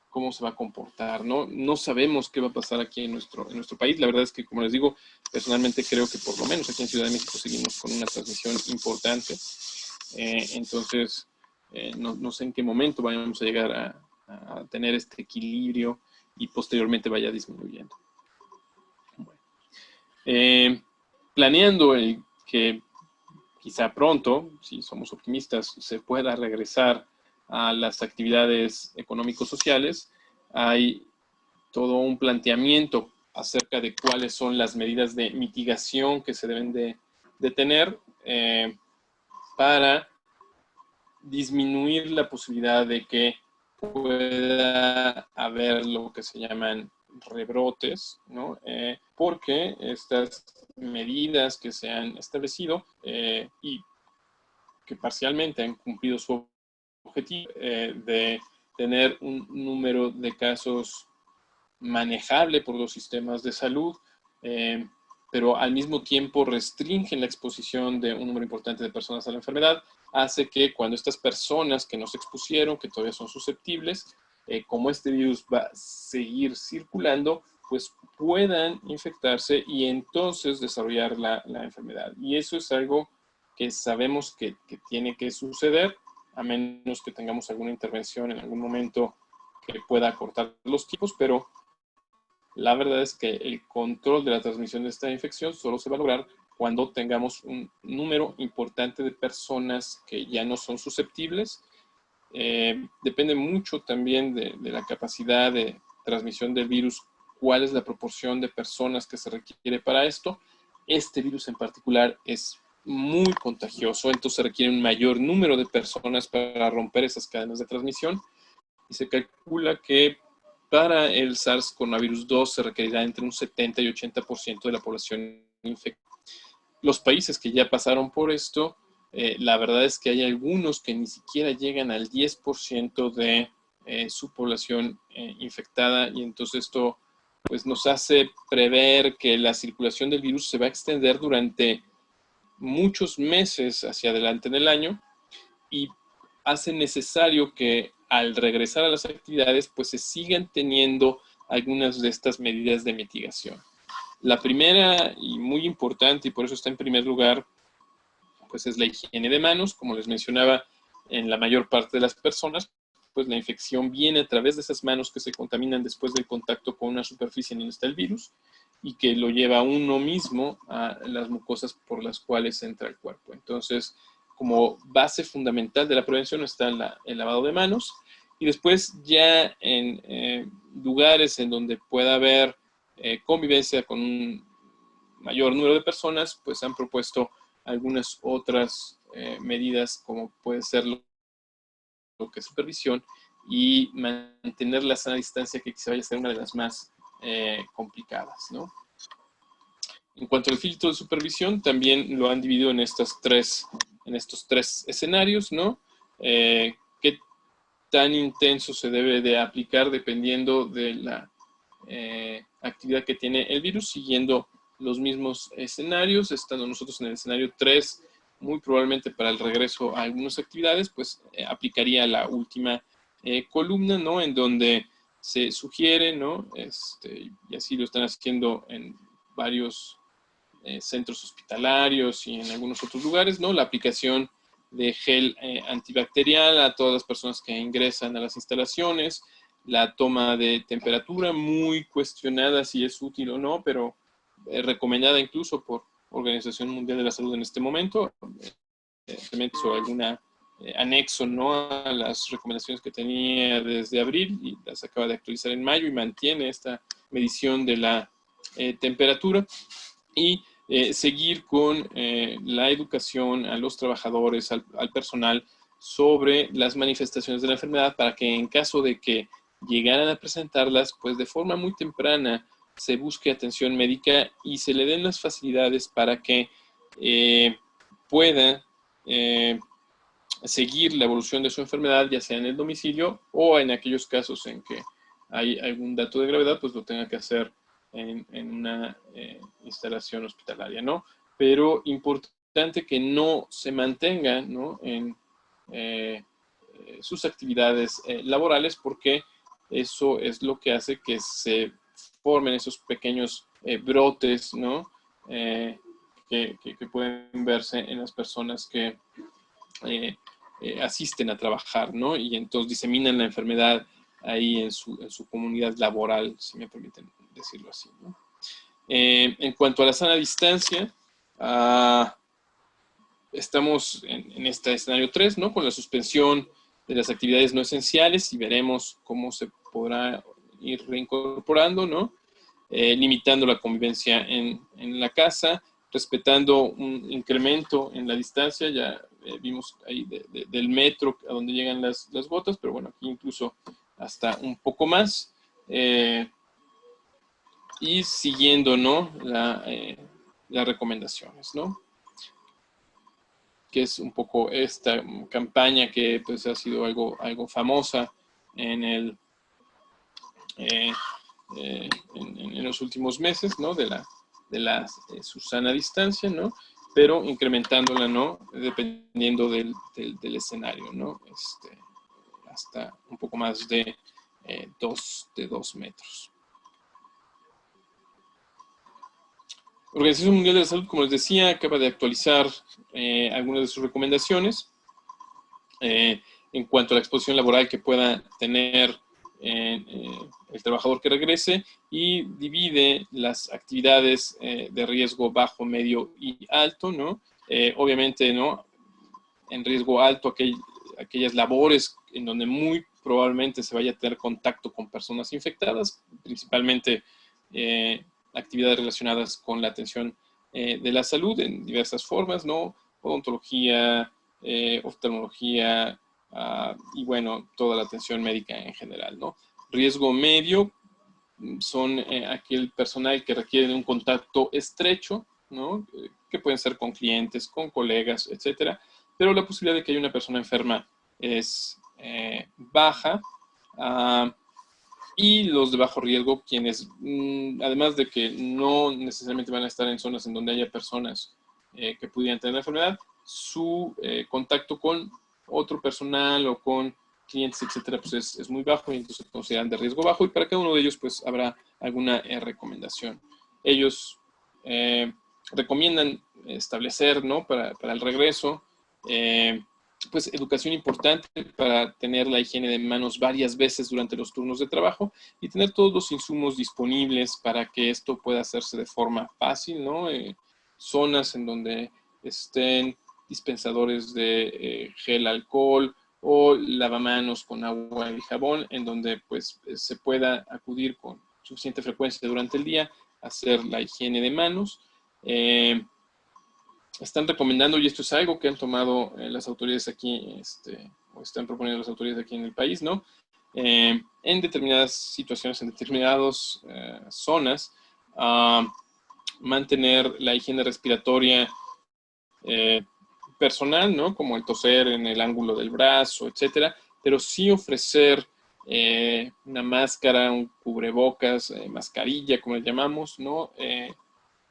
cómo se va a comportar, ¿no? No sabemos qué va a pasar aquí en nuestro país. La verdad es que, como les digo, personalmente creo que por lo menos aquí en Ciudad de México seguimos con una transmisión importante. Entonces, no sé en qué momento vayamos a llegar a tener este equilibrio y posteriormente vaya disminuyendo. Bueno. Planeando que quizá pronto, si somos optimistas, se pueda regresar a las actividades económico-sociales, hay todo un planteamiento acerca de cuáles son las medidas de mitigación que se deben de tener para disminuir la posibilidad de que pueda haber lo que se llaman rebrotes, ¿no? Porque estas medidas que se han establecido y que parcialmente han cumplido su objetivo de tener un número de casos manejable por los sistemas de salud, pero al mismo tiempo restringen la exposición de un número importante de personas a la enfermedad, hace que cuando estas personas que no se expusieron, que todavía son susceptibles, como este virus va a seguir circulando, pues puedan infectarse y entonces desarrollar la enfermedad. Y eso es algo que sabemos que tiene que suceder, a menos que tengamos alguna intervención en algún momento que pueda acortar los tiempos, pero la verdad es que el control de la transmisión de esta infección solo se va a lograr cuando tengamos un número importante de personas que ya no son susceptibles. Depende mucho también de la capacidad de transmisión del virus, cuál es la proporción de personas que se requiere para esto. Este virus en particular es muy contagioso, entonces se requiere un mayor número de personas para romper esas cadenas de transmisión. Y se calcula que para el SARS-CoV-2 se requerirá entre un 70 y 80% de la población infectada. Los países que ya pasaron por esto, la verdad es que hay algunos que ni siquiera llegan al 10% de su población infectada, y entonces esto pues, nos hace prever que la circulación del virus se va a extender durante muchos meses hacia adelante en el año y hace necesario que al regresar a las actividades pues se sigan teniendo algunas de estas medidas de mitigación. La primera y muy importante, y por eso está en primer lugar, pues es la higiene de manos. Como les mencionaba, en la mayor parte de las personas, pues la infección viene a través de esas manos que se contaminan después del contacto con una superficie en donde está el virus y que lo lleva uno mismo a las mucosas por las cuales entra el cuerpo. Entonces, como base fundamental de la prevención está el lavado de manos, y después ya en lugares en donde pueda haber convivencia con un mayor número de personas, pues han propuesto algunas otras medidas, como puede ser lo que es supervisión y mantener la sana distancia, que quizá vaya a ser una de las más complicadas, ¿no? En cuanto al filtro de supervisión, también lo han dividido en estos tres escenarios, ¿no? ¿Qué tan intenso se debe de aplicar dependiendo de la actividad que tiene el virus, siguiendo los mismos escenarios, estando nosotros en el escenario 3, muy probablemente para el regreso a algunas actividades, pues aplicaría la última columna, ¿no? En donde se sugiere, ¿no? Y así lo están haciendo en varios centros hospitalarios y en algunos otros lugares, ¿no? La aplicación de gel antibacterial a todas las personas que ingresan a las instalaciones, la toma de temperatura, muy cuestionada si es útil o no, pero recomendada incluso por Organización Mundial de la Salud en este momento, o alguna anexo, ¿no? A las recomendaciones que tenía desde abril y las acaba de actualizar en mayo y mantiene esta medición de la temperatura y seguir con la educación a los trabajadores, al personal sobre las manifestaciones de la enfermedad para que en caso de que llegaran a presentarlas, pues de forma muy temprana se busque atención médica y se le den las facilidades para que pueda seguir la evolución de su enfermedad, ya sea en el domicilio o en aquellos casos en que hay algún dato de gravedad, pues lo tenga que hacer en una instalación hospitalaria, ¿no? Pero importante que no se mantenga, ¿no? En sus actividades laborales, porque eso es lo que hace que se formen esos pequeños brotes, ¿no? Que pueden verse en las personas que asisten a trabajar, ¿no? Y entonces diseminan la enfermedad ahí en su comunidad laboral, si me permiten decirlo así, ¿no? En cuanto a la sana distancia, estamos en este escenario 3, ¿no? Con la suspensión de las actividades no esenciales y veremos cómo se podrá ir reincorporando, ¿no? Limitando la convivencia en la casa, respetando un incremento en la distancia, ya vimos ahí del metro a donde llegan las gotas, pero bueno, aquí incluso hasta un poco más, y siguiendo, ¿no? Las recomendaciones, ¿no? Que es un poco esta campaña que pues ha sido algo famosa en los últimos meses, ¿no? De la sana distancia, ¿no? Pero incrementándola, ¿no? Dependiendo del escenario, ¿no? Hasta un poco más de 2 metros. La Organización Mundial de la Salud, como les decía, acaba de actualizar algunas de sus recomendaciones en cuanto a la exposición laboral que pueda tener el trabajador que regrese, y divide las actividades de riesgo bajo, medio y alto, ¿no? Obviamente, ¿no? En riesgo alto, aquellas labores en donde muy probablemente se vaya a tener contacto con personas infectadas, principalmente actividades relacionadas con la atención de la salud en diversas formas, ¿no? Odontología, oftalmología, y bueno, toda la atención médica en general, ¿no? Riesgo medio son aquel personal que requiere de un contacto estrecho, ¿no? Que pueden ser con clientes, con colegas, etcétera, pero la posibilidad de que haya una persona enferma es baja. Y los de bajo riesgo, quienes, además de que no necesariamente van a estar en zonas en donde haya personas que pudieran tener la enfermedad, su contacto con otro personal o con clientes, etcétera, pues es muy bajo y entonces se consideran de riesgo bajo, y para cada uno de ellos pues habrá alguna recomendación. Ellos recomiendan establecer, ¿no? Para el regreso, pues educación importante para tener la higiene de manos varias veces durante los turnos de trabajo y tener todos los insumos disponibles para que esto pueda hacerse de forma fácil, ¿no? Zonas en donde estén dispensadores de gel alcohol o lavamanos con agua y jabón, en donde pues se pueda acudir con suficiente frecuencia durante el día a hacer la higiene de manos. Están recomendando, y esto es algo que han tomado las autoridades aquí, o están proponiendo las autoridades aquí en el país, ¿no? En determinadas situaciones, en determinadas zonas, mantener la higiene respiratoria personal, ¿no? Como el toser en el ángulo del brazo, etcétera, pero sí ofrecer una máscara, un cubrebocas, mascarilla, como le llamamos, ¿no?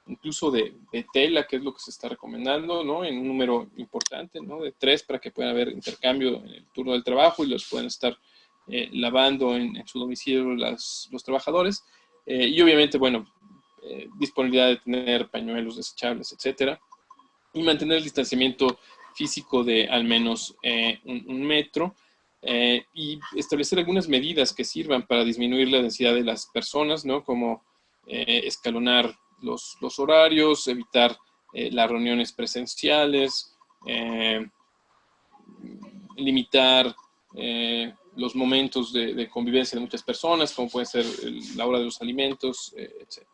Incluso de tela, que es lo que se está recomendando, ¿no? En un número importante, ¿no? De 3 para que pueda haber intercambio en el turno del trabajo y los puedan estar lavando en su domicilio los trabajadores. Y obviamente, bueno, disponibilidad de tener pañuelos desechables, etcétera. Y mantener el distanciamiento físico de al menos 1 metro. Y establecer algunas medidas que sirvan para disminuir la densidad de las personas, ¿no? Como escalonar los horarios, evitar las reuniones presenciales, limitar los momentos de convivencia de muchas personas, como puede ser la hora de los alimentos, etc.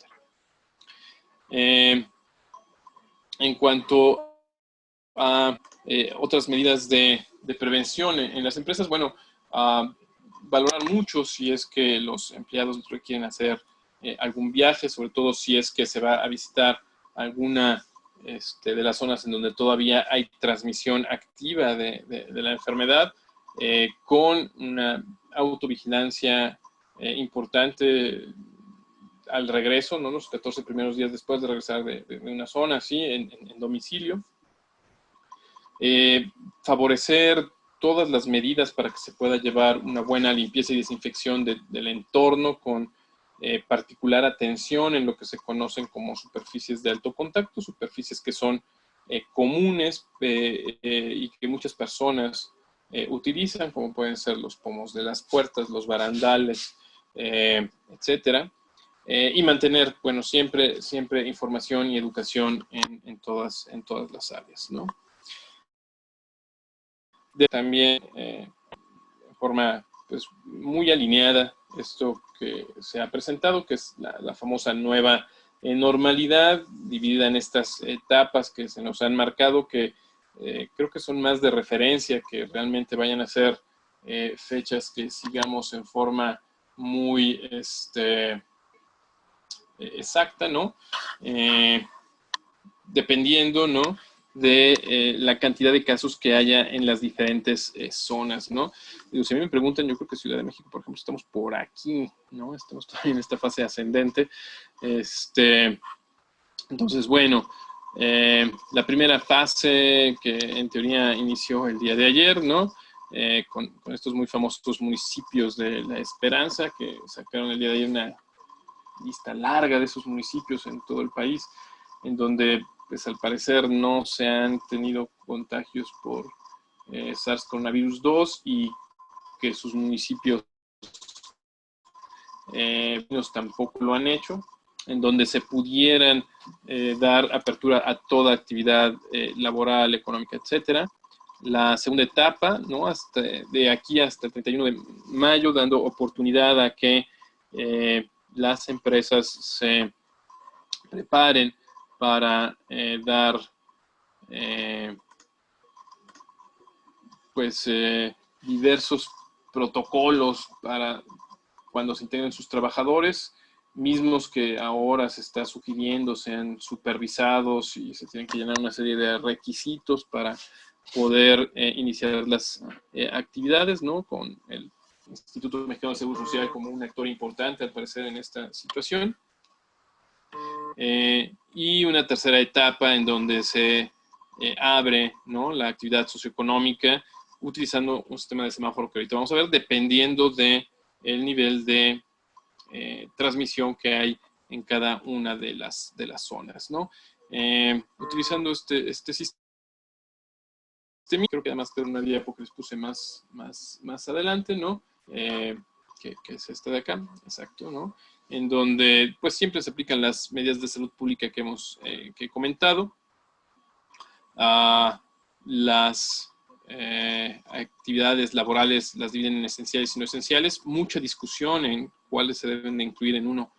En cuanto a otras medidas de prevención en las empresas, bueno, valorar mucho si es que los empleados requieren hacer algún viaje, sobre todo si es que se va a visitar alguna de las zonas en donde todavía hay transmisión activa de la enfermedad, con una autovigilancia importante al regreso, ¿no? Los 14 primeros días después de regresar de una zona, ¿sí? En domicilio. Favorecer todas las medidas para que se pueda llevar una buena limpieza y desinfección del entorno, con particular atención en lo que se conocen como superficies de alto contacto, superficies que son comunes y que muchas personas utilizan, como pueden ser los pomos de las puertas, los barandales, etcétera. Y mantener, bueno, siempre información y educación en todas las áreas, ¿no? También de forma pues, muy alineada esto que se ha presentado, que es la famosa nueva normalidad, dividida en estas etapas que se nos han marcado, que creo que son más de referencia, que realmente vayan a ser fechas que sigamos en forma muy exacta, ¿no? Dependiendo, ¿no? De la cantidad de casos que haya en las diferentes zonas, ¿no? Digo, si a mí me preguntan, yo creo que Ciudad de México, por ejemplo, estamos por aquí, ¿no? Estamos todavía en esta fase ascendente. Entonces, bueno, la primera fase que en teoría inició el día de ayer, ¿no? Con estos muy famosos municipios de La Esperanza, que sacaron el día de ayer una lista larga de esos municipios en todo el país, en donde pues al parecer no se han tenido contagios por SARS-CoV-2 y que sus municipios tampoco lo han hecho, en donde se pudieran dar apertura a toda actividad laboral, económica, etcétera. La segunda etapa, ¿no? Hasta, de aquí hasta el 31 de mayo, dando oportunidad a que las empresas se preparen para dar diversos protocolos para cuando se integren sus trabajadores, mismos que ahora se está sugiriendo sean supervisados y se tienen que llenar una serie de requisitos para poder iniciar las actividades, ¿no? Con el Instituto Mexicano de Seguro Social como un actor importante, al parecer, en esta situación. Y una tercera etapa en donde se abre, ¿no? La actividad socioeconómica utilizando un sistema de semáforo que ahorita vamos a ver, dependiendo del nivel de transmisión que hay en cada una de las zonas, ¿no? Utilizando este sistema, creo que además tengo una diapo que les puse más adelante, ¿no? Que es esta de acá, exacto, ¿no? En donde pues siempre se aplican las medidas de salud pública que hemos que he comentado. Las actividades laborales las dividen en esenciales y no esenciales. Mucha discusión en cuáles se deben de incluir en uno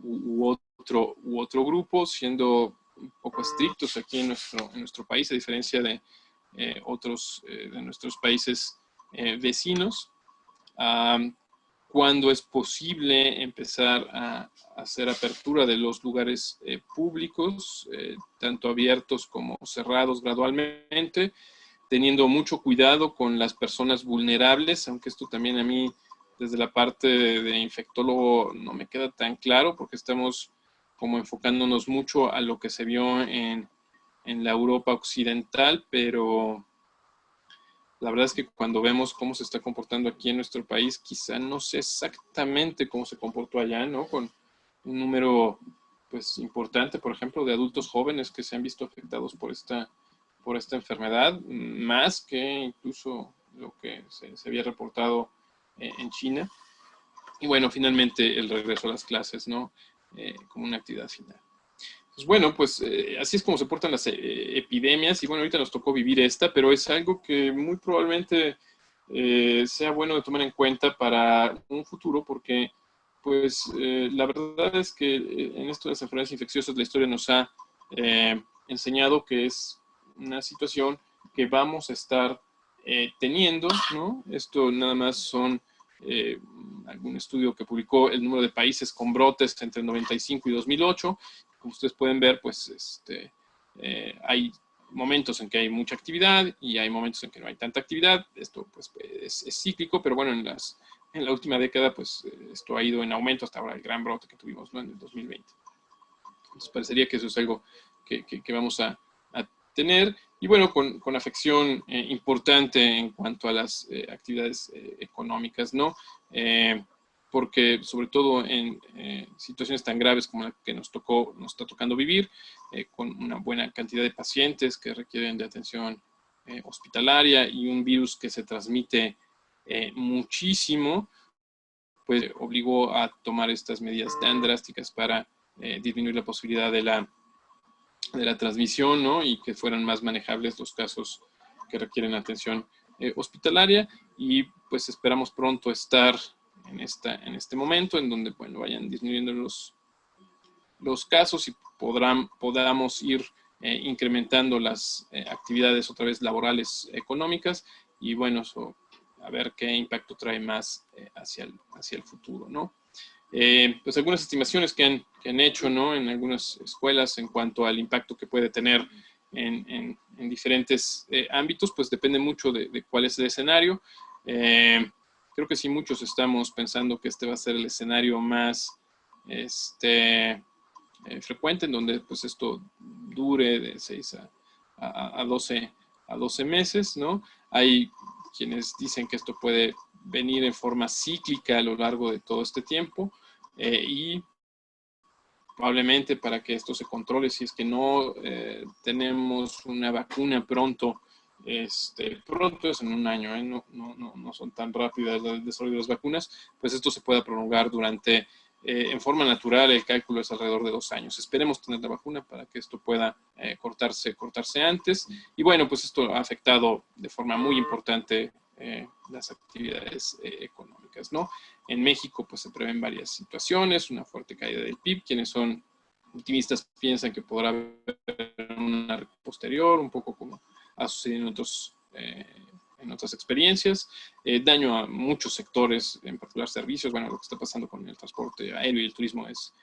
u otro grupo, siendo un poco estrictos aquí en nuestro país, a diferencia de otros de nuestros países vecinos. Cuando es posible empezar a hacer apertura de los lugares públicos, tanto abiertos como cerrados gradualmente, teniendo mucho cuidado con las personas vulnerables, aunque esto también a mí desde la parte de infectólogo no me queda tan claro, porque estamos como enfocándonos mucho a lo que se vio en la Europa occidental, pero la verdad es que cuando vemos cómo se está comportando aquí en nuestro país, quizá no sé exactamente cómo se comportó allá, ¿no? Con un número, pues, importante, por ejemplo, de adultos jóvenes que se han visto afectados por esta enfermedad, más que incluso lo que se había reportado en China. Y bueno, finalmente el regreso a las clases, ¿no? Como una actividad final. Pues bueno, pues así es como se portan las epidemias, y bueno, ahorita nos tocó vivir esta, pero es algo que muy probablemente sea bueno de tomar en cuenta para un futuro, porque pues la verdad es que en esto de las enfermedades infecciosas la historia nos ha enseñado que es una situación que vamos a estar teniendo, ¿no? Esto nada más son algún estudio que publicó el número de países con brotes entre 95 y 2008. Como ustedes pueden ver, pues hay momentos en que hay mucha actividad y hay momentos en que no hay tanta actividad. Esto pues es cíclico, pero bueno, en la última década pues esto ha ido en aumento hasta ahora, el gran brote que tuvimos, ¿no? En el 2020. Entonces parecería que eso es algo que vamos a tener, y bueno, con afección importante en cuanto a las actividades económicas, ¿no? Porque sobre todo en situaciones tan graves como la que nos está tocando vivir, con una buena cantidad de pacientes que requieren de atención hospitalaria y un virus que se transmite muchísimo, pues obligó a tomar estas medidas tan drásticas para disminuir la posibilidad de la transmisión, ¿no? Y que fueran más manejables los casos que requieren atención hospitalaria, y pues esperamos pronto estar en este momento en donde, bueno, vayan disminuyendo los casos y podamos ir incrementando las actividades otra vez laborales, económicas, y bueno, eso, a ver qué impacto trae más hacia el futuro, ¿no? Pues algunas estimaciones que han hecho, ¿no? En algunas escuelas en cuanto al impacto que puede tener en diferentes ámbitos, pues depende mucho de cuál es el escenario. Creo que sí, muchos estamos pensando que este va a ser el escenario más frecuente, en donde pues esto dure de 6 a 12 meses, ¿no? Hay quienes dicen que esto puede venir en forma cíclica a lo largo de todo este tiempo, y probablemente para que esto se controle, si es que no tenemos una vacuna pronto, pronto es en un año, no son tan rápidas el desarrollo de las vacunas, pues esto se pueda prolongar durante, en forma natural, el cálculo es alrededor de 2 años. Esperemos tener la vacuna para que esto pueda cortarse antes. Y bueno, pues esto ha afectado de forma muy importante las actividades económicas, ¿no? En México, pues se prevén varias situaciones, una fuerte caída del PIB. Quienes son optimistas piensan que podrá haber una posterior, un poco como ha sucedido en otras experiencias, daño a muchos sectores, en particular servicios. Bueno, lo que está pasando con el transporte aéreo y el turismo es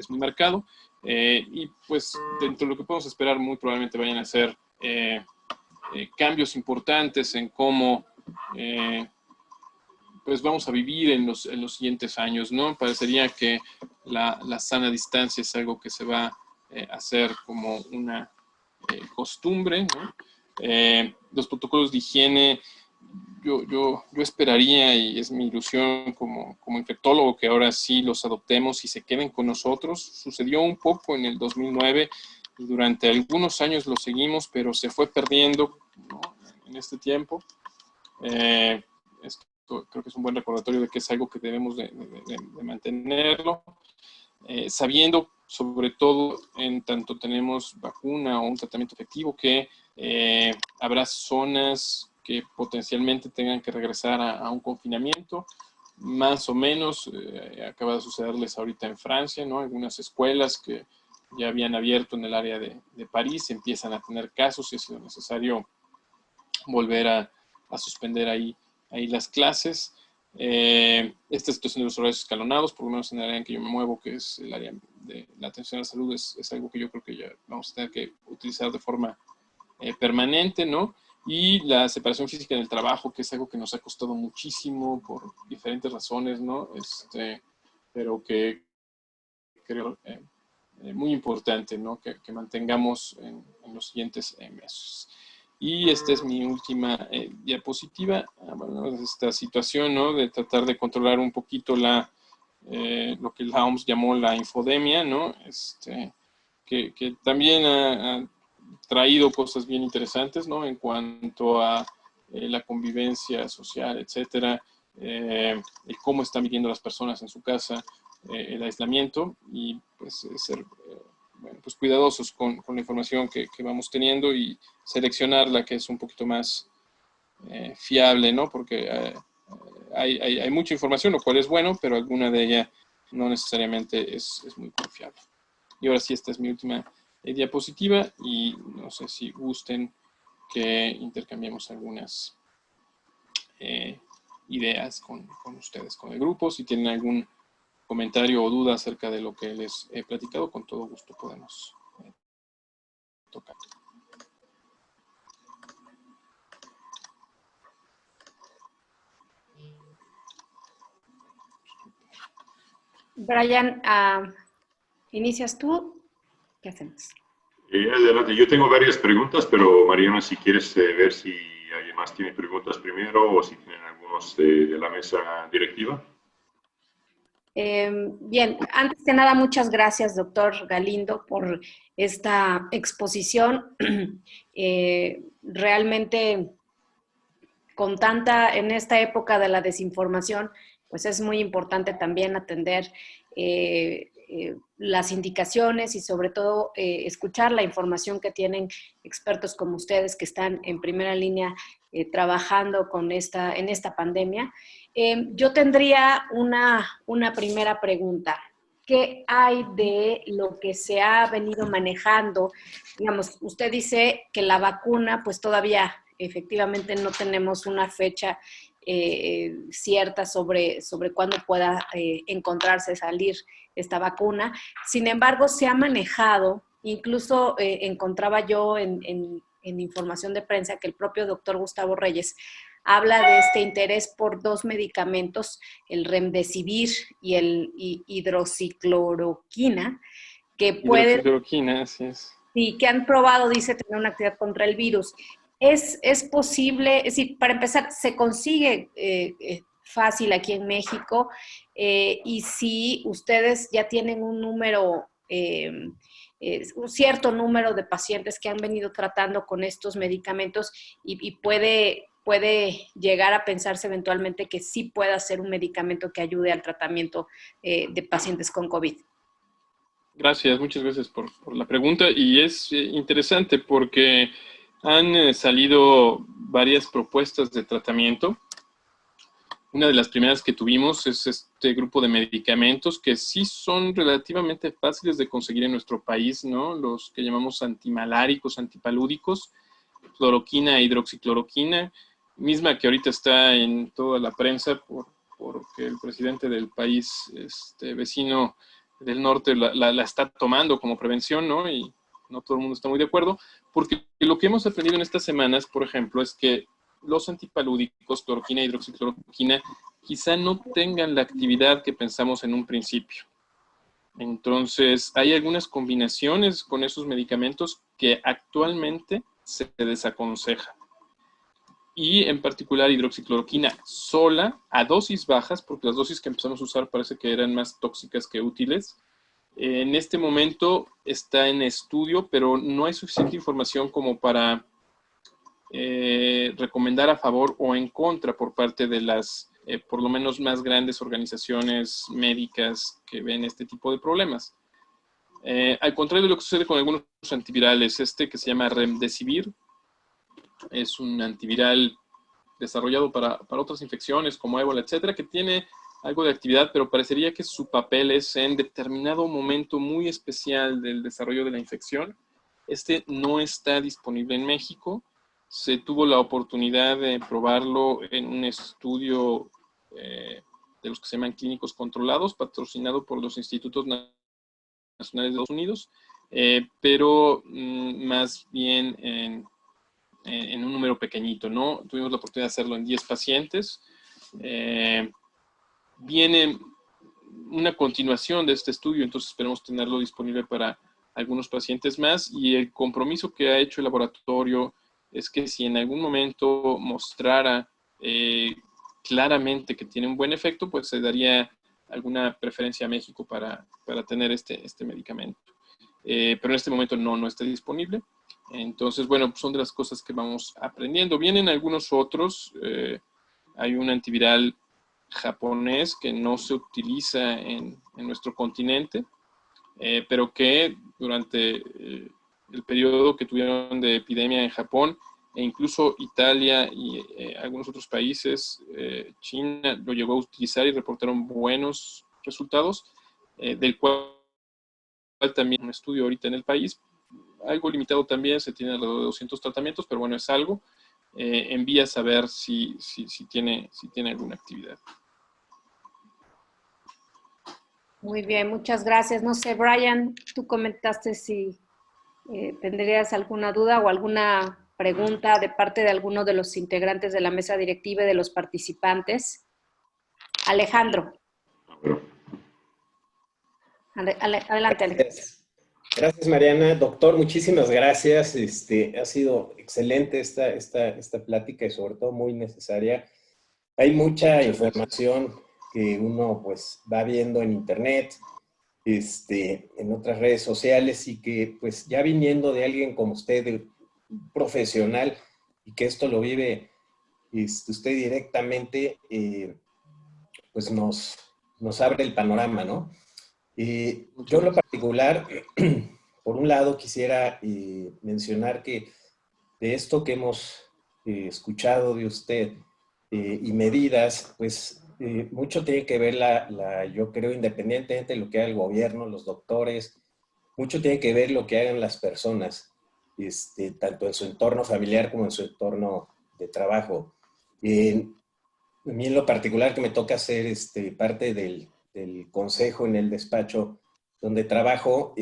muy marcado, y pues dentro de lo que podemos esperar, muy probablemente vayan a ser cambios importantes en cómo pues vamos a vivir en los siguientes años, ¿no? Parecería que la sana distancia es algo que se va a hacer como una costumbre, ¿no? Los protocolos de higiene, yo esperaría, y es mi ilusión como infectólogo, que ahora sí los adoptemos y se queden con nosotros. Sucedió un poco en el 2009 y durante algunos años lo seguimos, pero se fue perdiendo, ¿no? En este tiempo. Esto creo que es un buen recordatorio de que es algo que debemos de mantenerlo, sabiendo, sobre todo en tanto tenemos vacuna o un tratamiento efectivo, que habrá zonas que potencialmente tengan que regresar a un confinamiento, más o menos. Acaba de sucederles ahorita en Francia, ¿no? Algunas escuelas que ya habían abierto en el área de París empiezan a tener casos, y ha sido necesario volver a suspender ahí las clases. Esta situación de los horarios escalonados, por lo menos en el área en que yo me muevo, que es el área de la atención a la salud, es algo que yo creo que ya vamos a tener que utilizar de forma permanente, ¿no? y la separación física en el trabajo, que es algo que nos ha costado muchísimo por diferentes razones, ¿no? Pero que creo muy importante, ¿no? Que mantengamos en los siguientes meses. Y esta es mi última diapositiva. Bueno, esta situación, ¿no? De tratar de controlar un poquito lo que la OMS llamó la infodemia, ¿no? Que también ha traído cosas bien interesantes, ¿no? En cuanto a la convivencia social, etcétera, cómo están viviendo las personas en su casa, el aislamiento, y pues ser bueno, pues cuidadosos con la información que vamos teniendo y seleccionar la que es un poquito más fiable, ¿no? Porque hay mucha información, lo cual es bueno, pero alguna de ella no necesariamente es muy confiable. Y ahora sí, esta es mi última diapositiva y no sé si gusten que intercambiemos algunas ideas con ustedes, con el grupo. Si tienen algún comentario o duda acerca de lo que les he platicado, con todo gusto podemos tocar. Brian, ¿inicias tú? ¿Qué hacemos? Adelante, yo tengo varias preguntas, pero Mariana, si quieres ver si alguien más tiene preguntas primero o si tienen algunos de la mesa directiva. Bien, antes que nada, muchas gracias, doctor Galindo, por esta exposición. Realmente, en esta época de la desinformación, pues es muy importante también atender las indicaciones y sobre todo escuchar la información que tienen expertos como ustedes que están en primera línea trabajando en esta pandemia. Yo tendría una primera pregunta. ¿Qué hay de lo que se ha venido manejando? Digamos, usted dice que la vacuna, pues todavía efectivamente no tenemos una fecha cierta sobre cuándo pueda encontrarse, salir esta vacuna. Sin embargo, se ha manejado, incluso encontraba yo en información de prensa que el propio doctor Gustavo Reyes habla de este interés por dos medicamentos, el remdesivir y el hidroxicloroquina, que pueden... Hidroxicloroquina, así es. Sí, que han probado, dice, tener una actividad contra el virus. Es posible, es decir, para empezar, se consigue fácil aquí en México y si ustedes ya tienen un número, un cierto número de pacientes que han venido tratando con estos medicamentos y puede llegar a pensarse eventualmente que sí pueda ser un medicamento que ayude al tratamiento de pacientes con COVID. Gracias, muchas gracias por la pregunta. Y es interesante porque han salido varias propuestas de tratamiento. Una de las primeras que tuvimos es este grupo de medicamentos que sí son relativamente fáciles de conseguir en nuestro país, ¿no? Los que llamamos antimaláricos, antipalúdicos, cloroquina e hidroxicloroquina, misma que ahorita está en toda la prensa porque el presidente del país vecino del norte la está tomando como prevención, ¿no? Y no todo el mundo está muy de acuerdo, porque lo que hemos aprendido en estas semanas, por ejemplo, es que los antipalúdicos, cloroquina e hidroxicloroquina, quizá no tengan la actividad que pensamos en un principio. Entonces, hay algunas combinaciones con esos medicamentos que actualmente se desaconsejan. Y en particular hidroxicloroquina sola, a dosis bajas, porque las dosis que empezamos a usar parece que eran más tóxicas que útiles. En este momento está en estudio, pero no hay suficiente información como para recomendar a favor o en contra por parte de las, por lo menos, más grandes organizaciones médicas que ven este tipo de problemas. Al contrario de lo que sucede con algunos antivirales, que se llama remdesivir, es un antiviral desarrollado para otras infecciones como ébola, etcétera, que tiene algo de actividad, pero parecería que su papel es en determinado momento muy especial del desarrollo de la infección. No está disponible en México. Se tuvo la oportunidad de probarlo en un estudio de los que se llaman clínicos controlados, patrocinado por los institutos nacionales de Estados Unidos, pero más bien en un número pequeñito, ¿no? Tuvimos la oportunidad de hacerlo en 10 pacientes. Viene una continuación de este estudio, entonces esperemos tenerlo disponible para algunos pacientes más, y el compromiso que ha hecho el laboratorio es que si en algún momento mostrara claramente que tiene un buen efecto, pues se daría alguna preferencia a México para tener este medicamento. Pero en este momento no está disponible. Entonces, bueno, son de las cosas que vamos aprendiendo. Vienen algunos otros. Hay un antiviral japonés que no se utiliza en nuestro continente, pero que durante el periodo que tuvieron de epidemia en Japón, e incluso Italia y algunos otros países, China lo llegó a utilizar y reportaron buenos resultados, del cual también un estudio ahorita en el país, algo limitado también, se tiene alrededor de 200 tratamientos, pero bueno, es algo. En vías a ver si tiene alguna actividad. Muy bien, muchas gracias. No sé, Brian, tú comentaste si tendrías alguna duda o alguna pregunta de parte de alguno de los integrantes de la mesa directiva y de los participantes. Alejandro. Adelante, Alejandro. Gracias, Mariana. Doctor, muchísimas gracias. Ha sido excelente esta plática y sobre todo muy necesaria. Hay mucha información que uno pues va viendo en internet, en otras redes sociales, y que pues ya viniendo de alguien como usted, profesional, y que esto lo vive usted directamente, pues nos abre el panorama, ¿no? Yo en lo particular, por un lado quisiera mencionar que de esto que hemos escuchado de usted y medidas, pues mucho tiene que ver yo creo, independientemente de lo que haga el gobierno, los doctores, mucho tiene que ver lo que hagan las personas, tanto en su entorno familiar como en su entorno de trabajo. A mí en lo particular, que me toca ser parte del consejo en el despacho donde trabajo,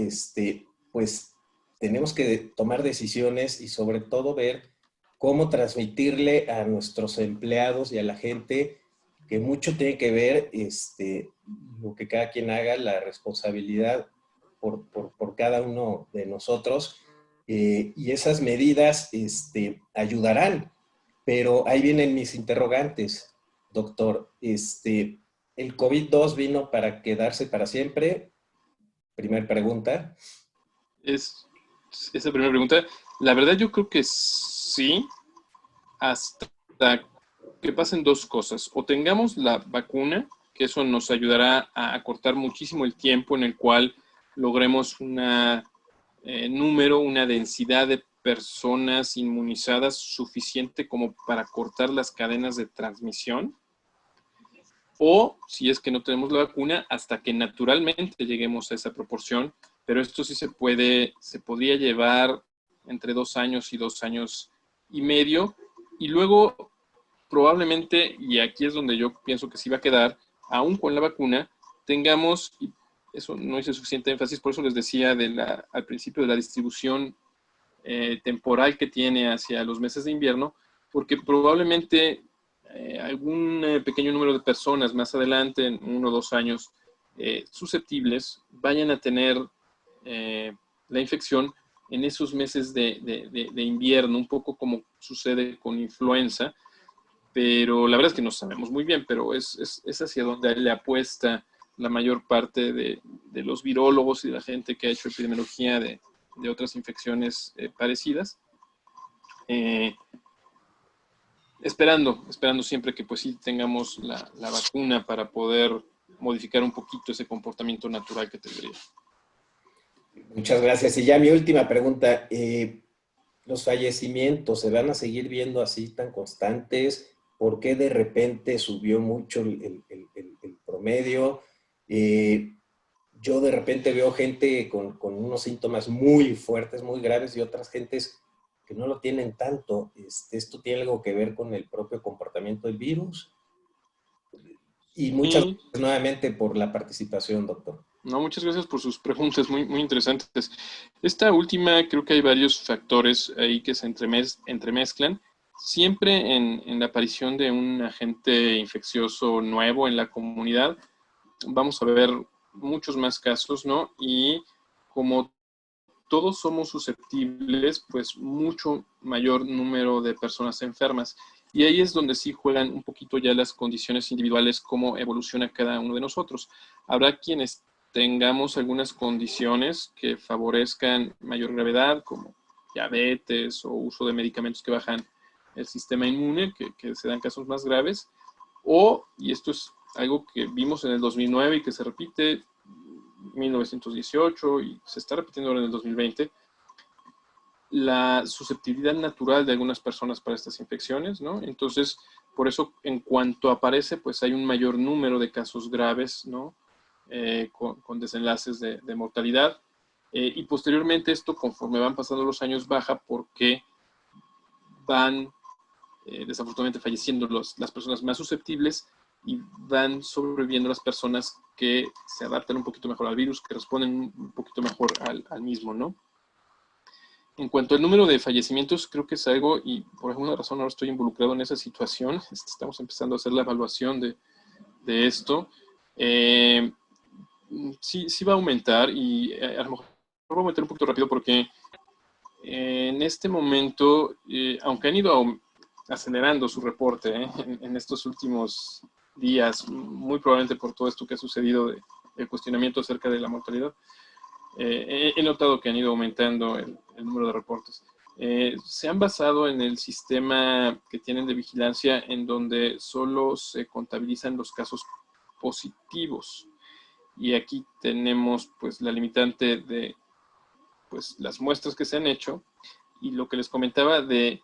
pues tenemos que tomar decisiones y sobre todo ver cómo transmitirle a nuestros empleados y a la gente que mucho tiene que ver lo que cada quien haga, la responsabilidad por cada uno de nosotros, y esas medidas ayudarán. Pero ahí vienen mis interrogantes, doctor. ¿El COVID-2 vino para quedarse para siempre? Primer pregunta. Esa primera pregunta, la verdad yo creo que sí, hasta que pasen dos cosas. O tengamos la vacuna, que eso nos ayudará a acortar muchísimo el tiempo en el cual logremos una densidad de personas inmunizadas suficiente como para cortar las cadenas de transmisión. O, si es que no tenemos la vacuna, hasta que naturalmente lleguemos a esa proporción. Pero esto sí se podría llevar entre 2 años y 2 años y medio. Y luego, probablemente, y aquí es donde yo pienso que sí va a quedar, aún con la vacuna, tengamos, y eso no hice suficiente énfasis, por eso les decía al principio de la distribución temporal que tiene hacia los meses de invierno, porque probablemente algún pequeño número de personas más adelante, en 1 o 2 años, susceptibles, vayan a tener la infección en esos meses de invierno, un poco como sucede con influenza, pero la verdad es que no sabemos muy bien, pero es hacia donde le apuesta la mayor parte de los virólogos y la gente que ha hecho epidemiología de otras infecciones parecidas. Esperando siempre que pues sí tengamos la vacuna para poder modificar un poquito ese comportamiento natural que tendría. Muchas gracias. Y ya mi última pregunta, ¿los fallecimientos se van a seguir viendo así tan constantes? ¿Por qué de repente subió mucho el promedio? Yo de repente veo gente con unos síntomas muy fuertes, muy graves, y otras gentes que no lo tienen tanto. ¿Esto tiene algo que ver con el propio comportamiento del virus? Y muchas gracias nuevamente por la participación, doctor. No, muchas gracias por sus preguntas, muy interesantes. Esta última, creo que hay varios factores ahí que se entremezclan. Siempre en la aparición de un agente infeccioso nuevo en la comunidad, vamos a ver muchos más casos, ¿no? Y como todos somos susceptibles, pues mucho mayor número de personas enfermas. Y ahí es donde sí juegan un poquito ya las condiciones individuales, cómo evoluciona cada uno de nosotros. Habrá quienes tengamos algunas condiciones que favorezcan mayor gravedad, como diabetes o uso de medicamentos que bajan el sistema inmune, que se dan casos más graves, o, y esto es algo que vimos en el 2009 y que se repite en 1918 y se está repitiendo ahora en el 2020, la susceptibilidad natural de algunas personas para estas infecciones, ¿no? Entonces, por eso, en cuanto aparece, pues hay un mayor número de casos graves, ¿no? Con desenlaces de mortalidad. Y posteriormente esto, conforme van pasando los años, baja porque van desafortunadamente falleciendo las personas más susceptibles y van sobreviviendo las personas que se adaptan un poquito mejor al virus, que responden un poquito mejor al mismo, ¿no? En cuanto al número de fallecimientos, creo que es algo, y por alguna razón ahora estoy involucrado en esa situación, estamos empezando a hacer la evaluación de esto. Sí va a aumentar y a lo mejor voy a aumentar un poquito rápido porque en este momento, aunque han ido acelerando su reporte en estos últimos días, muy probablemente por todo esto que ha sucedido de cuestionamiento acerca de la mortalidad, he notado que han ido aumentando el número de reportes. Se han basado en el sistema que tienen de vigilancia en donde solo se contabilizan los casos positivos. Y aquí tenemos pues la limitante de pues las muestras que se han hecho y lo que les comentaba de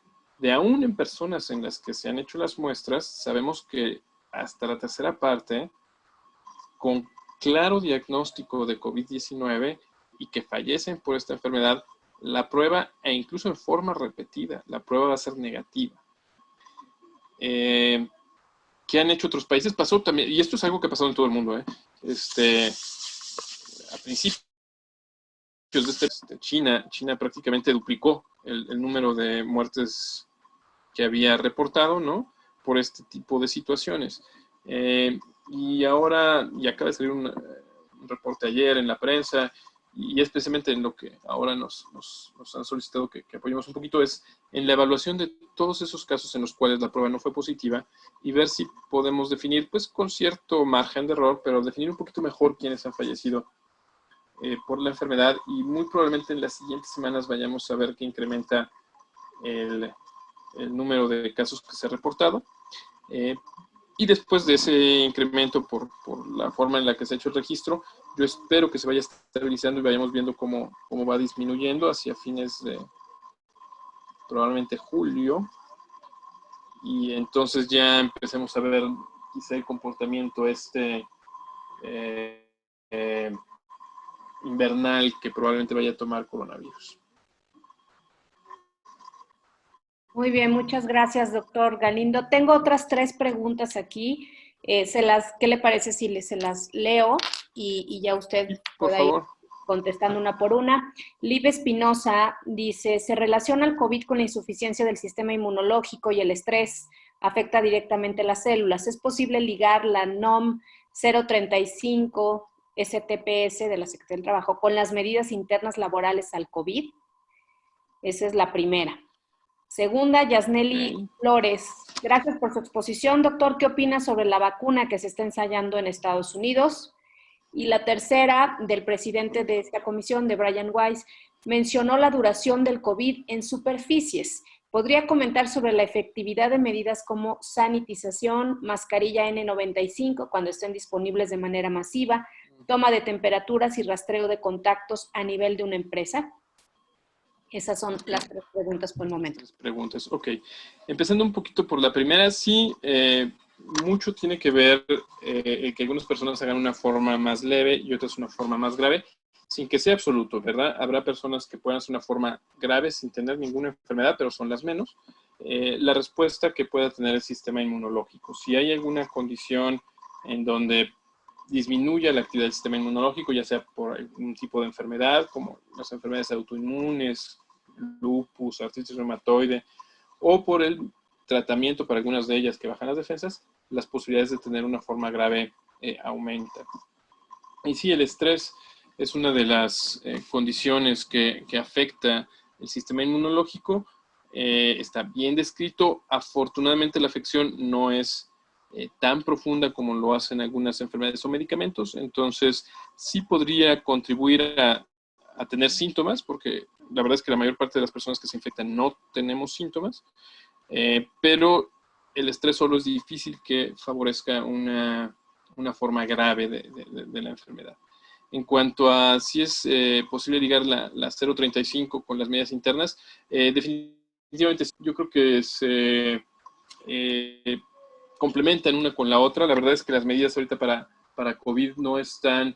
aún en personas en las que se han hecho las muestras, sabemos que hasta la tercera parte, con claro diagnóstico de COVID-19 y que fallecen por esta enfermedad, la prueba, e incluso en forma repetida, la prueba va a ser negativa. ¿Qué han hecho otros países? Pasó también, y esto es algo que ha pasado en todo el mundo, a principios de China prácticamente duplicó el número de muertes que había reportado, ¿no? Por este tipo de situaciones. Y ahora, y acaba de salir un reporte ayer en la prensa, y especialmente en lo que ahora nos han solicitado que apoyemos un poquito, es en la evaluación de todos esos casos en los cuales la prueba no fue positiva y ver si podemos definir, pues con cierto margen de error, pero definir un poquito mejor quiénes han fallecido por la enfermedad, y muy probablemente en las siguientes semanas vayamos a ver que incrementa el número de casos que se ha reportado. Y después de ese incremento por la forma en la que se ha hecho el registro, yo espero que se vaya estabilizando y vayamos viendo cómo va disminuyendo hacia fines de probablemente julio. Y entonces ya empecemos a ver quizá el comportamiento invernal que probablemente vaya a tomar coronavirus. Muy bien, muchas gracias, doctor Galindo. Tengo otras 3 preguntas aquí. ¿Qué le parece si se las leo y ya usted pueda ir contestando una por una? Liv Espinosa dice, ¿se relaciona el COVID con la insuficiencia del sistema inmunológico y el estrés? ¿Afecta directamente las células? ¿Es posible ligar la NOM 035 STPS de la Secretaría del Trabajo con las medidas internas laborales al COVID? Esa es la primera. Segunda, Yasneli Flores. Gracias por su exposición, doctor. ¿Qué opina sobre la vacuna que se está ensayando en Estados Unidos? Y la tercera, del presidente de esta comisión, de Brian Weiss, mencionó la duración del COVID en superficies. ¿Podría comentar sobre la efectividad de medidas como sanitización, mascarilla N95 cuando estén disponibles de manera masiva, toma de temperaturas y rastreo de contactos a nivel de una empresa? Esas son las 3 preguntas por el momento. 3 preguntas, ok. Empezando un poquito por la primera, sí, mucho tiene que ver que algunas personas hagan una forma más leve y otras una forma más grave, sin que sea absoluto, ¿verdad? Habrá personas que puedan hacer una forma grave sin tener ninguna enfermedad, pero son las menos. La respuesta que pueda tener el sistema inmunológico. Si hay alguna condición en donde disminuya la actividad del sistema inmunológico, ya sea por algún tipo de enfermedad, como las enfermedades autoinmunes, lupus, artritis reumatoide, o por el tratamiento para algunas de ellas que bajan las defensas, las posibilidades de tener una forma grave aumentan. Y sí, el estrés es una de las condiciones que afecta el sistema inmunológico. Está bien descrito. Afortunadamente la afección no es tan profunda como lo hacen algunas enfermedades o medicamentos, entonces sí podría contribuir a tener síntomas, porque la verdad es que la mayor parte de las personas que se infectan no tenemos síntomas, pero el estrés solo es difícil que favorezca una forma grave de la enfermedad. En cuanto a si es posible ligar la 0.35 con las medidas internas, definitivamente yo creo que se complementan una con la otra. La verdad es que las medidas ahorita para COVID no están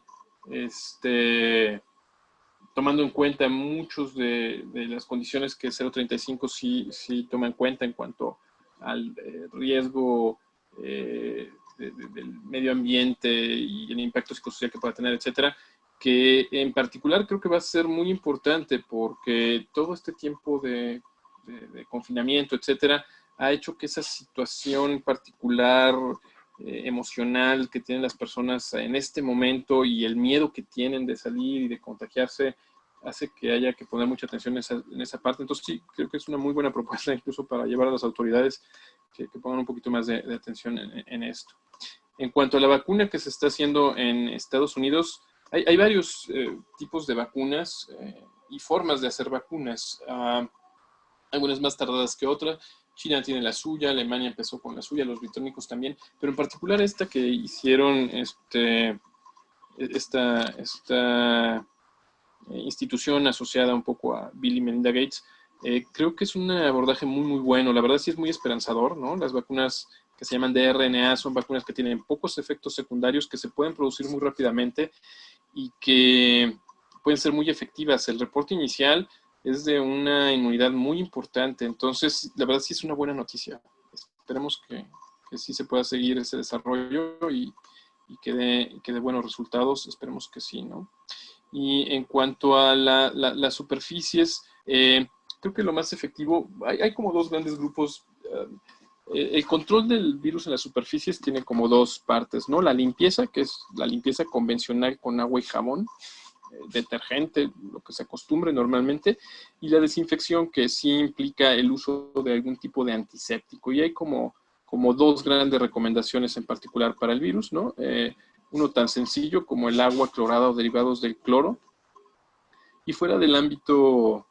tomando en cuenta muchos de las condiciones que 0.35 sí toma en cuenta en cuanto al riesgo del medio ambiente y el impacto psicosocial que pueda tener, etcétera, que en particular creo que va a ser muy importante porque todo este tiempo de confinamiento, etcétera, ha hecho que esa situación particular emocional que tienen las personas en este momento y el miedo que tienen de salir y de contagiarse hace que haya que poner mucha atención en esa parte. Entonces sí, creo que es una muy buena propuesta incluso para llevar a las autoridades que pongan un poquito más de atención en esto. En cuanto a la vacuna que se está haciendo en Estados Unidos, hay varios tipos de vacunas y formas de hacer vacunas. Algunas más tardadas que otras. China tiene la suya, Alemania empezó con la suya, los británicos también, pero en particular esta que hicieron esta institución asociada un poco a Bill y Melinda Gates, creo que es un abordaje muy, muy bueno. La verdad sí es muy esperanzador, ¿no? Las vacunas que se llaman de RNA son vacunas que tienen pocos efectos secundarios, que se pueden producir muy rápidamente y que pueden ser muy efectivas. El reporte inicial es de una inmunidad muy importante, entonces la verdad sí es una buena noticia. Esperemos que sí se pueda seguir ese desarrollo y que dé buenos resultados, esperemos que sí, ¿no? Y en cuanto a las superficies, creo que lo más efectivo, hay como dos grandes grupos. El control del virus en las superficies tiene como dos partes, ¿no? La limpieza, que es la limpieza convencional con agua y jabón, detergente, lo que se acostumbre normalmente, y la desinfección, que sí implica el uso de algún tipo de antiséptico. Y hay como dos grandes recomendaciones en particular para el virus, ¿no? Uno tan sencillo como el agua clorada o derivados del cloro. Y fuera del ámbito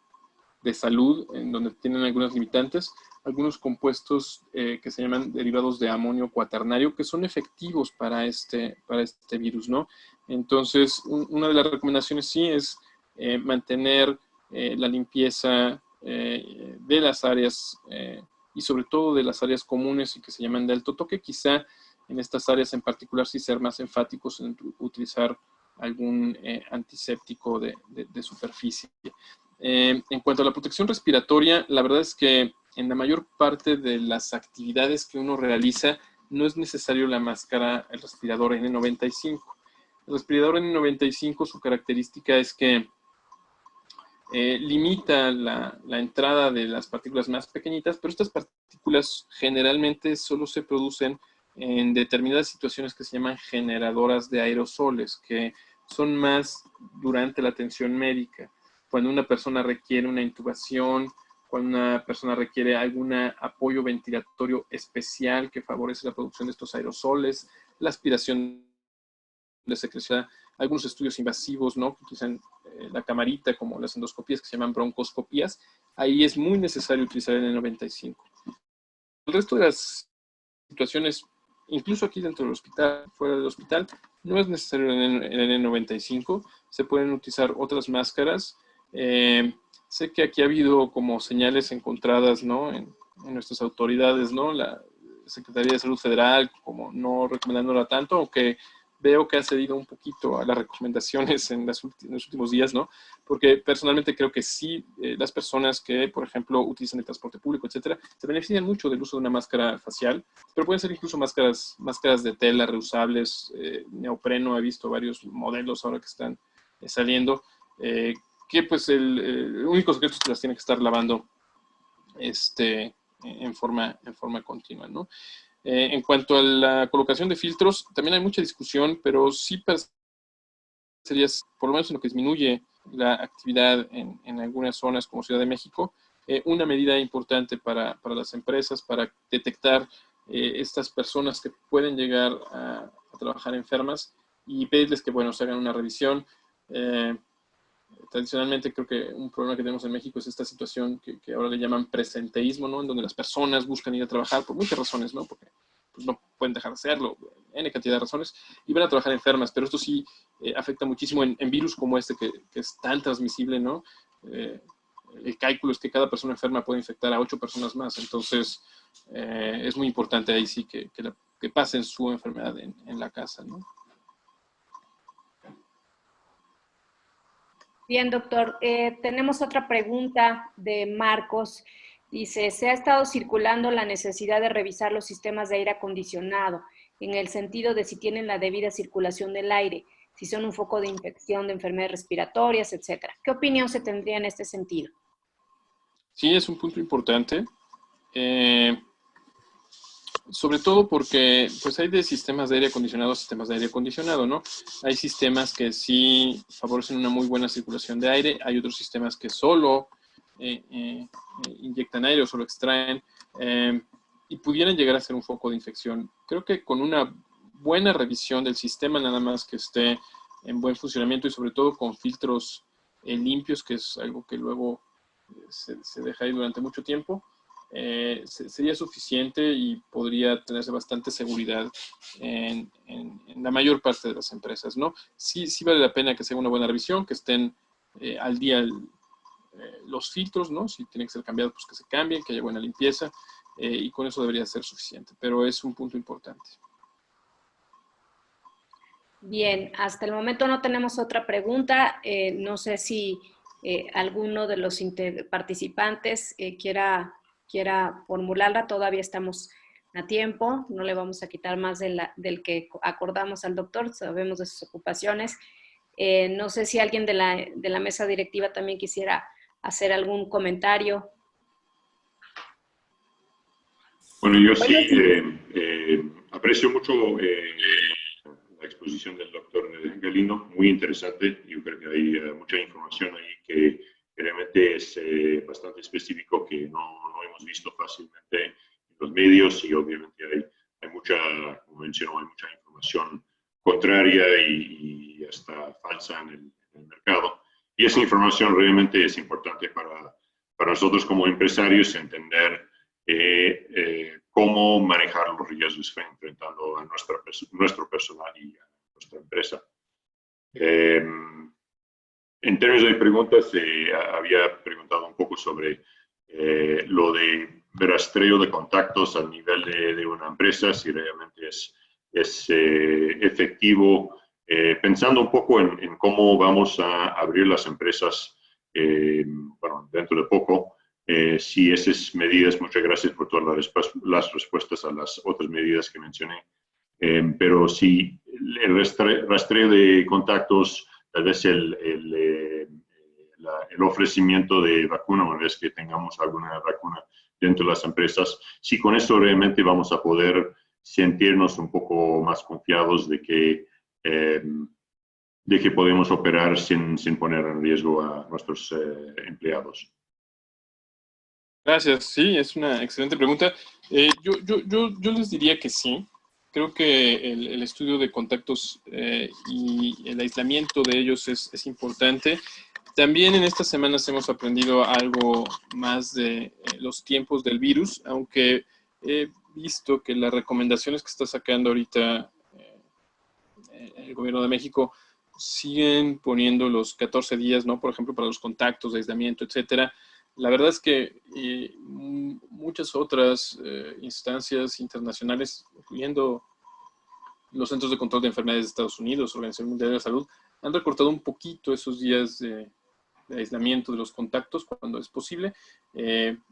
de salud, en donde tienen algunas limitantes, algunos compuestos que se llaman derivados de amonio cuaternario, que son efectivos para este virus, ¿no? Entonces, una de las recomendaciones sí es mantener la limpieza de las áreas y sobre todo de las áreas comunes y que se llaman de alto toque. Quizá en estas áreas en particular sí ser más enfáticos en utilizar algún antiséptico de superficie. En cuanto a la protección respiratoria, la verdad es que en la mayor parte de las actividades que uno realiza no es necesario la máscara, el respirador N95. El respirador N95, su característica es que limita la entrada de las partículas más pequeñitas, pero estas partículas generalmente solo se producen en determinadas situaciones que se llaman generadoras de aerosoles, que son más durante la atención médica. Cuando una persona requiere una intubación, cuando una persona requiere algún apoyo ventilatorio especial que favorece la producción de estos aerosoles, la aspiración de secreción, algunos estudios invasivos, ¿no? Que utilizan la camarita, como las endoscopías que se llaman broncoscopías, ahí es muy necesario utilizar el N95. El resto de las situaciones, incluso aquí dentro del hospital, fuera del hospital, no es necesario el N95, se pueden utilizar otras máscaras. Sé que aquí ha habido como señales encontradas, ¿no? En nuestras autoridades, ¿no? La Secretaría de Salud Federal como no recomendándola tanto, aunque veo que ha cedido un poquito a las recomendaciones en los últimos días, ¿no? Porque personalmente creo que sí, las personas que, por ejemplo, utilizan el transporte público, etcétera, se benefician mucho del uso de una máscara facial, pero pueden ser incluso máscaras de tela reusables, neopreno. He visto varios modelos ahora que están saliendo, que pues el único secreto es que las tienen que estar lavando en forma continua, ¿no? En cuanto a la colocación de filtros, también hay mucha discusión, pero sí sería, por lo menos en lo que disminuye la actividad en algunas zonas como Ciudad de México, una medida importante para las empresas, para detectar estas personas que pueden llegar a trabajar enfermas y pedirles que, bueno, se hagan una revisión. Tradicionalmente creo que un problema que tenemos en México es esta situación que ahora le llaman presenteísmo, ¿no? En donde las personas buscan ir a trabajar por muchas razones, ¿no? Porque pues, no pueden dejar de hacerlo, N cantidad de razones, y van a trabajar enfermas, pero esto sí afecta muchísimo en virus como este que es tan transmisible, ¿no? El cálculo es que cada persona enferma puede infectar a 8 personas más, entonces es muy importante ahí sí que pasen su enfermedad en la casa, ¿no? Bien, doctor. Tenemos otra pregunta de Marcos. Dice, se ha estado circulando la necesidad de revisar los sistemas de aire acondicionado en el sentido de si tienen la debida circulación del aire, si son un foco de infección de enfermedades respiratorias, etcétera. ¿Qué opinión se tendría en este sentido? Sí, es un punto importante. Sobre todo porque pues hay de sistemas de aire acondicionado a sistemas de aire acondicionado, ¿no? Hay sistemas que sí favorecen una muy buena circulación de aire, hay otros sistemas que solo inyectan aire o solo extraen y pudieran llegar a ser un foco de infección. Creo que con una buena revisión del sistema, nada más que esté en buen funcionamiento y sobre todo con filtros limpios, que es algo que luego se deja ahí durante mucho tiempo, sería suficiente y podría tenerse bastante seguridad en la mayor parte de las empresas, ¿no? Sí vale la pena que sea una buena revisión, que estén al día los filtros, ¿no? Si tienen que ser cambiados, pues que se cambien, que haya buena limpieza, y con eso debería ser suficiente, pero es un punto importante. Bien, hasta el momento no tenemos otra pregunta. No sé si alguno de los participantes quiera formularla. Todavía estamos a tiempo. No le vamos a quitar más del que acordamos al doctor. Sabemos de sus ocupaciones. No sé si alguien de la mesa directiva también quisiera hacer algún comentario. Bueno, yo sí aprecio mucho la exposición del doctor Galindo, muy interesante. Yo creo que hay mucha información ahí que realmente es bastante específico, que no hemos visto fácilmente en los medios, y obviamente hay mucha, como mencionó, hay mucha información contraria y hasta falsa en el mercado. Y esa información realmente es importante para nosotros como empresarios entender cómo manejar los riesgos enfrentando a nuestro personal y a nuestra empresa. En términos de preguntas, había preguntado un poco sobre lo de rastreo de contactos a nivel de una empresa, si realmente es efectivo, pensando un poco en cómo vamos a abrir las empresas, bueno, dentro de poco. Si esas medidas, muchas gracias por todas las respuestas a las otras medidas que mencioné, pero si el rastreo de contactos, tal vez el ofrecimiento de vacuna, una vez que tengamos alguna vacuna dentro de las empresas, si con eso realmente vamos a poder sentirnos un poco más confiados de que podemos operar sin poner en riesgo a nuestros empleados. Gracias, sí, es una excelente pregunta. Yo les diría que sí. Creo que el estudio de contactos y el aislamiento de ellos es importante. También en estas semanas hemos aprendido algo más de los tiempos del virus, aunque he visto que las recomendaciones que está sacando ahorita el gobierno de México siguen poniendo los 14 días, ¿no? Por ejemplo, para los contactos de aislamiento, etcétera. La verdad es que muchas otras instancias internacionales, incluyendo los Centros de Control de Enfermedades de Estados Unidos, Organización Mundial de la Salud, han recortado un poquito esos días de aislamiento de los contactos cuando es posible,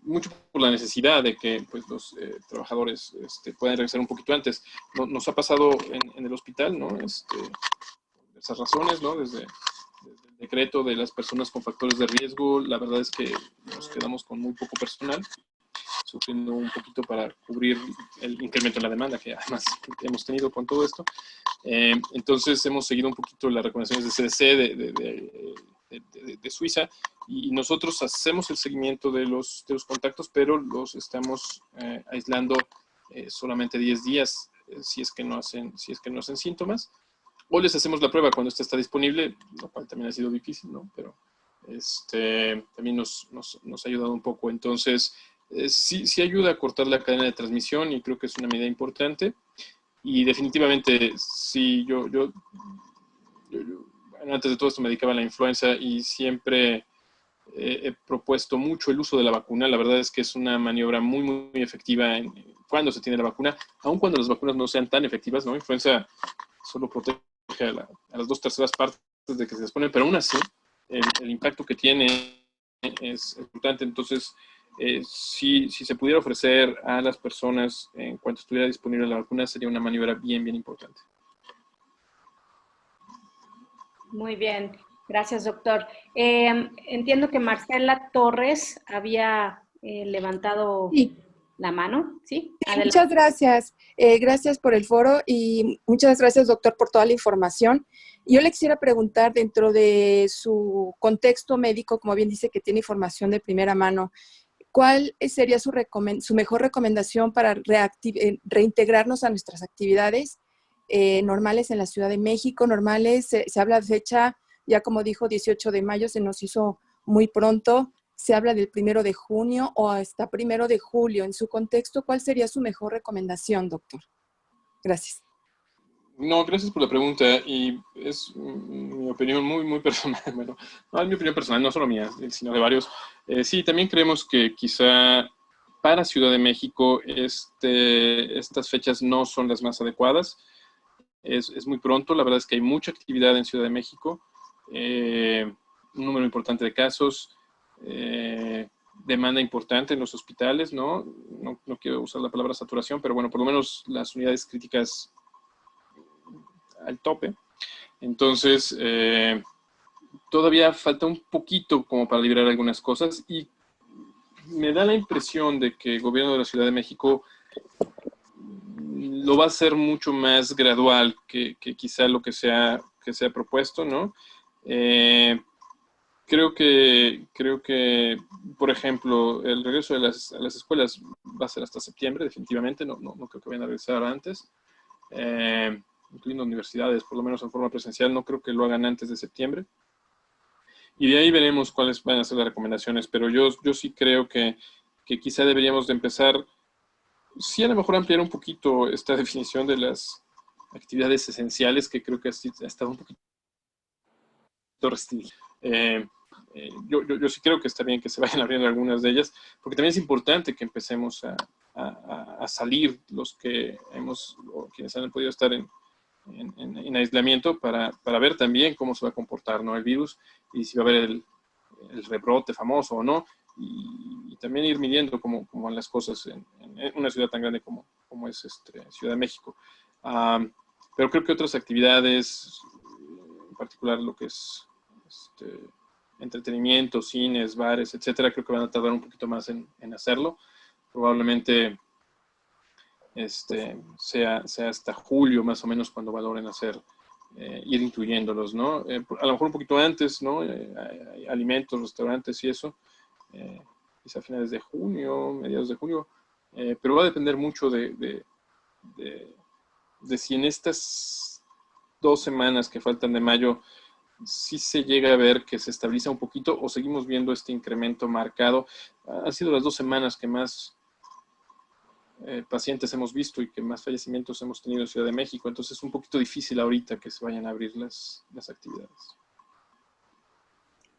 mucho por la necesidad de que pues, los trabajadores puedan regresar un poquito antes. Nos ha pasado en el hospital, ¿no? Esas razones, ¿no? Desde el decreto de las personas con factores de riesgo, la verdad es que nos quedamos con muy poco personal, sufriendo un poquito para cubrir el incremento en la demanda que además hemos tenido con todo esto. Entonces hemos seguido un poquito las recomendaciones de CDC de Suiza, y nosotros hacemos el seguimiento de los contactos, pero los estamos aislando solamente 10 días si es que no hacen síntomas, o les hacemos la prueba cuando esta está disponible, lo cual también ha sido difícil, ¿no? Pero también nos ha ayudado un poco. Entonces, sí ayuda a cortar la cadena de transmisión, y creo que es una medida importante. Y definitivamente, sí, bueno, antes de todo esto me dedicaba a la influenza y siempre he propuesto mucho el uso de la vacuna. La verdad es que es una maniobra muy, muy efectiva cuando se tiene la vacuna, aun cuando las vacunas no sean tan efectivas, ¿no? Influenza solo protege a las 2/3 partes de que se exponen, pero aún así el impacto que tiene es importante. Entonces, si se pudiera ofrecer a las personas en cuanto estuviera disponible la vacuna, sería una maniobra bien, bien importante. Muy bien, gracias, doctor. Entiendo que Marcela Torres había levantado la mano, ¿sí? Adelante. Muchas gracias. Gracias por el foro y muchas gracias, doctor, por toda la información. Yo le quisiera preguntar, dentro de su contexto médico, como bien dice que tiene información de primera mano, ¿cuál sería su mejor recomendación para reintegrarnos a nuestras actividades normales en la Ciudad de México? Normales, se habla de fecha, ya como dijo, 18 de mayo, se nos hizo muy pronto. Se habla del 1 de junio o hasta 1 de julio. En su contexto, ¿cuál sería su mejor recomendación, doctor? Gracias. No, gracias por la pregunta, y es mi opinión muy, muy personal. Bueno, no es mi opinión personal, no solo mía, sino de varios. Sí, también creemos que quizá para Ciudad de México estas fechas no son las más adecuadas. Es muy pronto, la verdad es que hay mucha actividad en Ciudad de México, un número importante de casos, demanda importante en los hospitales, ¿no? No quiero usar la palabra saturación, pero bueno, por lo menos las unidades críticas al tope. Entonces, todavía falta un poquito como para liberar algunas cosas, y me da la impresión de que el gobierno de la Ciudad de México lo va a hacer mucho más gradual que quizá lo que se ha propuesto, ¿no? Creo que, por ejemplo, el regreso a las escuelas va a ser hasta septiembre, definitivamente. No creo que vayan a regresar antes. Incluyendo universidades, por lo menos en forma presencial, no creo que lo hagan antes de septiembre. Y de ahí veremos cuáles van a ser las recomendaciones, pero yo sí creo que quizá deberíamos de empezar, sí, a lo mejor ampliar un poquito esta definición de las actividades esenciales, que creo que ha estado un poquito restringida. Yo sí creo que está bien que se vayan abriendo algunas de ellas, porque también es importante que empecemos a salir los que quienes han podido estar en aislamiento para ver también cómo se va a comportar, ¿no?, el virus, y si va a haber el rebrote famoso o no, y también ir midiendo cómo van las cosas en una ciudad tan grande como es Ciudad de México. Pero creo que otras actividades, en particular lo que es entretenimiento, cines, bares, etcétera, creo que van a tardar un poquito más en hacerlo. Probablemente sea hasta julio más o menos cuando valoren ir incluyéndolos, ¿no? A lo mejor un poquito antes, ¿no? Alimentos, restaurantes y eso, quizá a finales de junio, mediados de junio, pero va a depender mucho de si en estas 2 semanas que faltan de mayo sí se llega a ver que se estabiliza un poquito, o seguimos viendo este incremento marcado. Han sido las 2 semanas que más pacientes hemos visto y que más fallecimientos hemos tenido en Ciudad de México. Entonces es un poquito difícil ahorita que se vayan a abrir las actividades.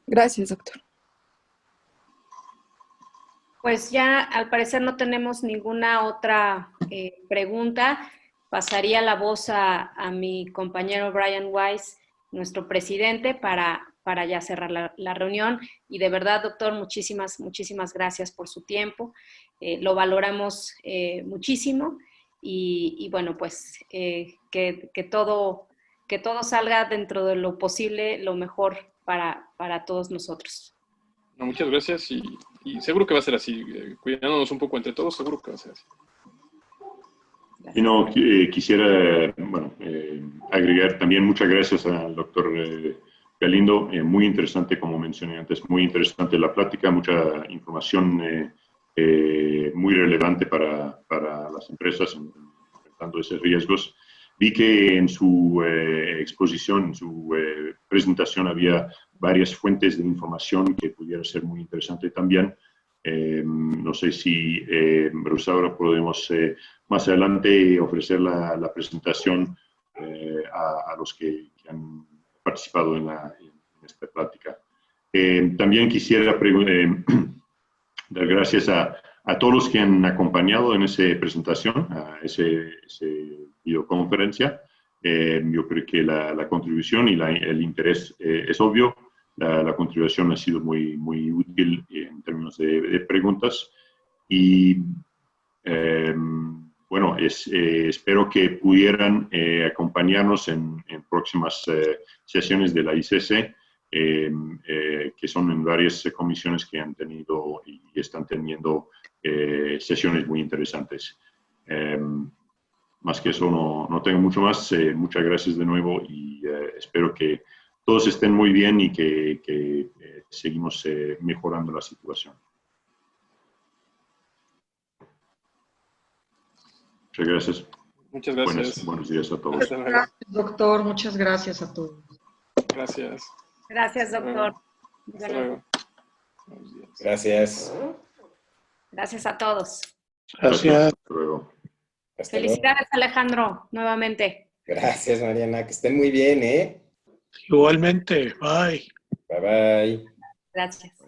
Gracias, doctor. Pues ya al parecer no tenemos ninguna otra pregunta. pasaría la voz a mi compañero Brian Weiss, nuestro presidente, para ya cerrar la reunión. Y de verdad, doctor, muchísimas gracias por su tiempo. Lo valoramos muchísimo y bueno, pues que todo salga dentro de lo posible, lo mejor para todos nosotros. No, muchas gracias y seguro que va a ser así. Cuidándonos un poco entre todos, seguro que va a ser así. Y no, quisiera agregar también muchas gracias al doctor Galindo. Muy interesante, como mencioné antes, muy interesante la plática, mucha información muy relevante para las empresas enfrentando esos riesgos. Vi que en su exposición, en su presentación, había varias fuentes de información que pudiera ser muy interesante también. No sé si Rosaura podemos más adelante ofrecer la presentación a los que han participado en esta plática. También quisiera dar gracias a todos los que han acompañado en esa presentación, a esa videoconferencia. Yo creo que la contribución y el interés es obvio. La contribución ha sido muy útil en términos de preguntas. Y bueno, espero que pudieran acompañarnos en próximas sesiones de la ICC, que son en varias comisiones que han tenido y están teniendo sesiones muy interesantes. Más que eso, no tengo mucho más. Muchas gracias de nuevo y espero que todos estén muy bien y que seguimos mejorando la situación. Muchas gracias. Muchas gracias. Buenos días a todos. Gracias, doctor. Muchas gracias a todos. Gracias. Gracias, doctor. Hasta luego. Gracias. Gracias a todos. Gracias. Hasta luego. Hasta Felicidades, Alejandro, nuevamente. Gracias, Mariana. Que estén muy bien, ¿eh? Igualmente. Bye. Bye, bye. Gracias.